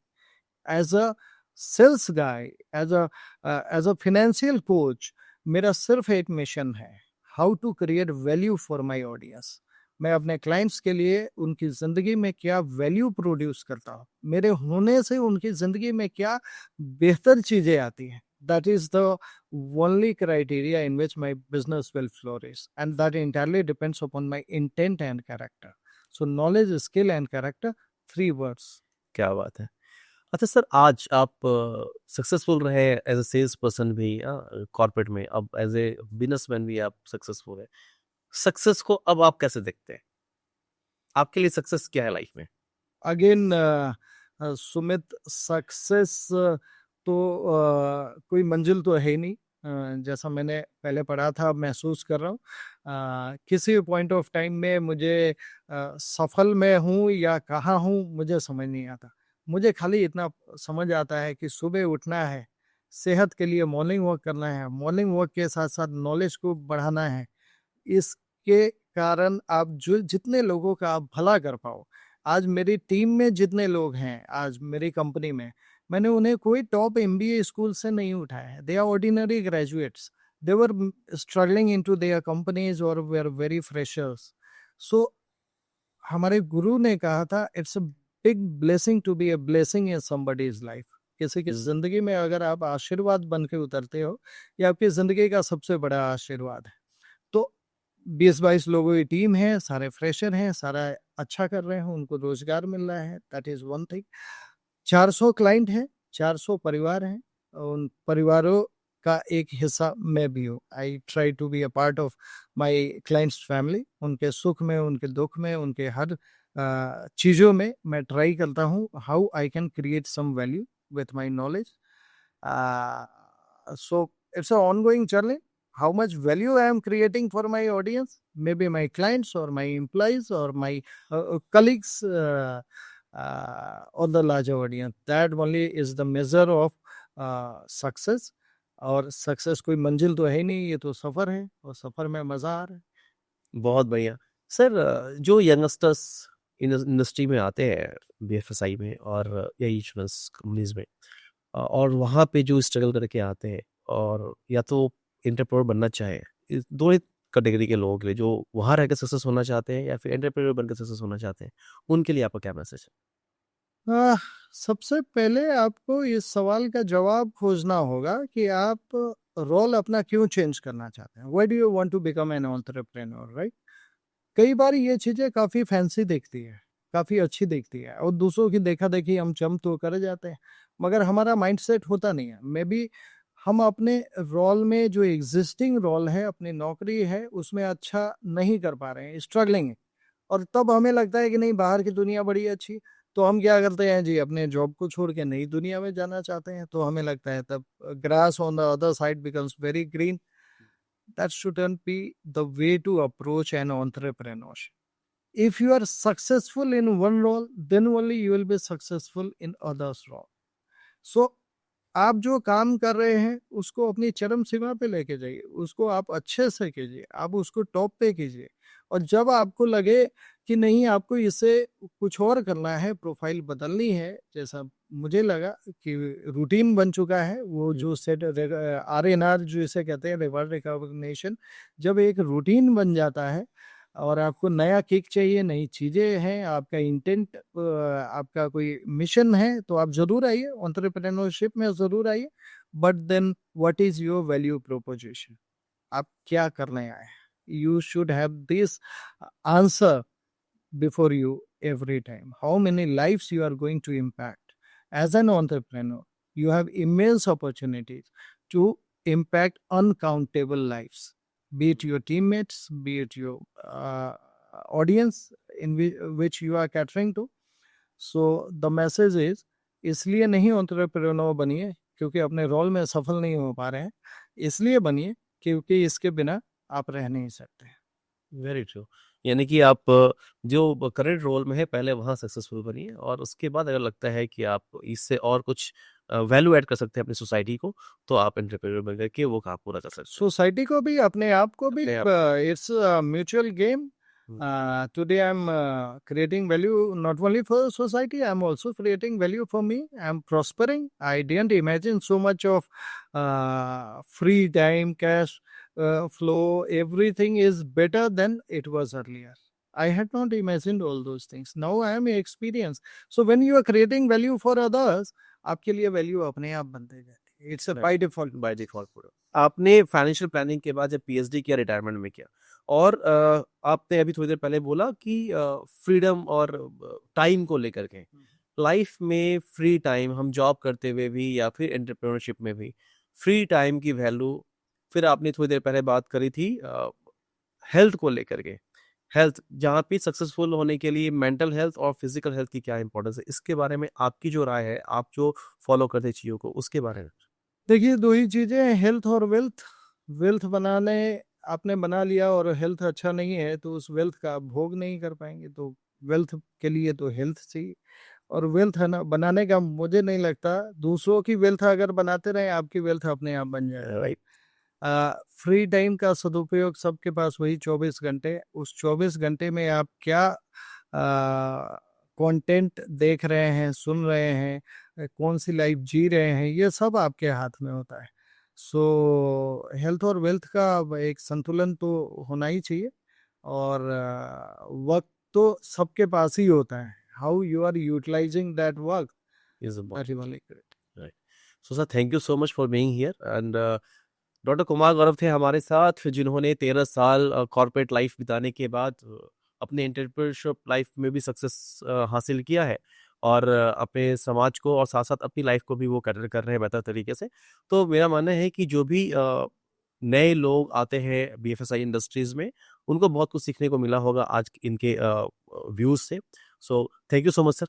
As a sales guy, as a financial coach, मेरा सिर्फ एक मिशन है, how to create value for my audience. मैं अपने क्लाइंट्स के लिए उनकी ज़िंदगी में क्या वैल्यू प्रोड्यूस करता हूँ, मेरे होने से उनकी ज़िंदगी में क्या बेहतर चीज़ें आती हैं। That is the only criteria in which my business will flourish, and that entirely depends upon my intent and character. So knowledge, skill and character, 3 words. क्या बात है। अच्छा सर, आज आप सक्सेसफुल रहे एज अ सेल्स पर्सन भी कॉर्पोरेट में, अब एज ए बिजनेसमैन भी आप सक्सेसफुल है। सक्सेस को अब आप कैसे देखते हैं? आपके लिए सक्सेस क्या है लाइफ में? अगेन सुमित, सक्सेस तो कोई मंजिल तो है ही नहीं। जैसा मैंने पहले पढ़ा था, महसूस कर रहा हूँ किसी पॉइंट ऑफ टाइम में मुझे सफल में हूँ या कहाँ हूँ मुझे समझ नहीं आता। मुझे खाली इतना समझ आता है कि सुबह उठना है, सेहत के लिए मॉर्निंग वॉक करना है, मॉर्निंग वॉक के साथ साथ नॉलेज को बढ़ाना है। इसके कारण आप जो जितने लोगों का आप भला कर पाओ। आज मेरी टीम में जितने लोग हैं, आज मेरी कंपनी में, मैंने उन्हें कोई टॉप MBA स्कूल से नहीं उठाया है। They are ordinary graduates, they were struggling into their companies और वे आर वेरी फ्रेशर्स। सो हमारे गुरु ने कहा था, it's a big blessing to be a blessing in somebody's life. किसी की जिंदगी में अगर आप आशीर्वाद बन के उतरते हो, ये आपकी जिंदगी का सबसे बड़ा आशीर्वाद है। तो 20-22 लोगों की टीम है, सारे फ्रेशर हैं, सारा अच्छा कर रहे हैं, उनको रोजगार मिल रहा है, that is one thing. 400 client हैं, 400 परिवार हैं, उन परिवारों का एक हिस्सा मैं भी हूँ। I try to be a part of my clients family. उनके सुख में, उनके दुख में, उनके हर चीज़ों में मैं ट्राई करता हूँ how I can create some value with my knowledge. So it's an ongoing journey. How much value I am creating for my audience, maybe my clients or my employees or my colleagues or the larger audience. That only is the measure of success. और सक्सेस कोई मंजिल तो है ही नहीं, ये तो सफ़र है, और सफ़र में मज़ा आ रहा है। बहुत बढ़िया। सर, जो यंगस्टर्स इंडस्ट्री में आते हैं, BFSI में और या इंश्योरेंस कंपनीज में, और वहाँ पे जो स्ट्रगल करके आते हैं और या तो एंटरप्रेन्योर बनना चाहे, इस दो ही कैटेगरी के लोगों के लिए, जो वहाँ रह के सक्सेस होना चाहते हैं या फिर एंटरप्रेन्योर बनकर सक्सेस होना चाहते हैं, उनके लिए आपका क्या मैसेज है? सबसे पहले आपको इस सवाल का जवाब खोजना होगा कि आप रोल अपना क्यों चेंज करना चाहते हैं। Why do you want to become an entrepreneur, right? कई बार ये चीजें काफी फैंसी दिखती है, काफी अच्छी दिखती है, और दूसरों की देखा देखी हम जंप तो कर जाते हैं, मगर हमारा माइंडसेट होता नहीं है। मे बी हम अपने रोल में, जो एग्जिस्टिंग रोल है, अपनी नौकरी है, उसमें अच्छा नहीं कर पा रहे हैं, स्ट्रगलिंग है, और तब हमें लगता है कि नहीं, बाहर की दुनिया बड़ी अच्छी। तो हम क्या करते हैं जी, अपने जॉब को छोड़ के नई दुनिया में जाना चाहते हैं। तो हमें लगता है तब grass on the other side becomes very green. That shouldn't be the way to approach an entrepreneurship. If you are successful in one role, then only you will be successful in others role. So आप जो काम कर रहे हैं उसको अपनी चरम सीमा पे लेके जाइए, उसको आप अच्छे से कीजिए, आप उसको टॉप पे कीजिए। और जब आपको लगे कि नहीं, आपको इससे कुछ और करना है, प्रोफाइल बदलनी है, जैसा मुझे लगा कि रूटीन बन चुका है, वो जो सेट RNR जो इसे कहते हैं, रिवॉर्ड रिकॉग्निशन, जब एक रूटीन बन जाता है और आपको नया किक चाहिए, नई चीजें हैं, आपका इंटेंट, आपका कोई मिशन है, तो आप जरूर आइए, एंटरप्रेन्योरशिप में जरूर आइए। But then what is your value proposition? आप क्या करने आए? You should have this answer before you every time. How many lives you are going to impact? As an entrepreneur, you have immense opportunities to impact uncountable lives, be it your teammates, be it your audience in which you are catering to. So the message is, इसलिए नहीं entrepreneur बनिए क्योंकि अपने रोल में सफल नहीं हो पा रहे हैं, इसलिए बनिए क्योंकि इसके बिना आप रह नहीं सकते। Very true. यानी कि आप जो करंट रोल में है पहले वहाँ सक्सेसफुल बनिए, और उसके बाद अगर लगता है कि आप इससे और कुछ वैल्यू ऐड कर सकते हैं अपनी सोसाइटी को, तो आप एंटरप्रेन्योर बन करके वो काम पूरा कर सकते हैं। सोसाइटी को भी, अपने आप को भी, अपने आप it's mutual game. Hmm, Today I'm creating value not only for society, I'm also creating value for me. I'm prospering. I didn't imagine so much of free time, cash flow. Everything is better than it was earlier. I had not imagined all those things. Now I am experienced. So when you are creating value for others, आपके लिए वैल्यू अपने आप बनते जाती है। It's by default. By default पूरा। आपने फाइनेंशियल प्लानिंग के बाद जब पीएचडी किया, रिटायरमेंट में किया, और आपने अभी थोड़ी देर पहले बोला कि फ्रीडम और टाइम को लेकर के, लाइफ में फ्री टाइम हम जॉब करते हुए भी या फिर एंटरप्रेन्योरशिप में भी फ्री टाइम की वैल्यू, फिर आपने थोड़ी देर पहले बात करी थी हेल्थ को लेकर के, हेल्थ जहाँ पे सक्सेसफुल होने के लिए मेंटल हेल्थ और फिजिकल हेल्थ की क्या इंपॉर्टेंस है, इसके बारे में आपकी जो राय है, आप जो फॉलो करते हैं चीज़ों को, उसके बारे में? देखिए, दो ही चीजें हैं, हेल्थ और वेल्थ। वेल्थ बनाने आपने बना लिया और हेल्थ अच्छा नहीं है तो उस वेल्थ का आप भोग नहीं कर पाएंगे। तो वेल्थ के लिए तो हेल्थ चाहिए। और वेल्थ है ना, बनाने का मुझे नहीं लगता, दूसरों की वेल्थ अगर बनाते रहे, आपकी वेल्थ अपने आप बन जाए। राइट। फ्री टाइम का सदुपयोग सबके पास वही 24 घंटे। उस 24 घंटे में आप क्या कंटेंट देख रहे हैं, सुन रहे हैं, कौन सी लाइफ जी रहे हैं, ये सब आपके हाथ में होता है। सो हेल्थ और वेल्थ का एक संतुलन तो होना ही चाहिए। और वक्त तो सबके पास ही होता है। How you are utilising that work, is that is important. Only great. Right. So sir, thank you so much for being here, and doctor Kumar Gaurav थे हमारे साथ, जिन्होंने 13 साल कॉर्पोरेट लाइफ बिताने के बाद अपने एंटरप्रेन्योरशिप लाइफ में भी सक्सेस हासिल किया है, और अपने समाज को और साथ-साथ अपनी लाइफ को भी वो कैटर कर रहे हैं बेहतर तरीके से। तो मेरा मानना है कि जो भी नए लोग आते हैं बीएफएसआई इंडस्ट्रीज़ में, उनको बहुत कुछ सीखने को मिला होगा आज इनके व्यूज़ से। So thank you so much sir.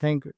Thank you.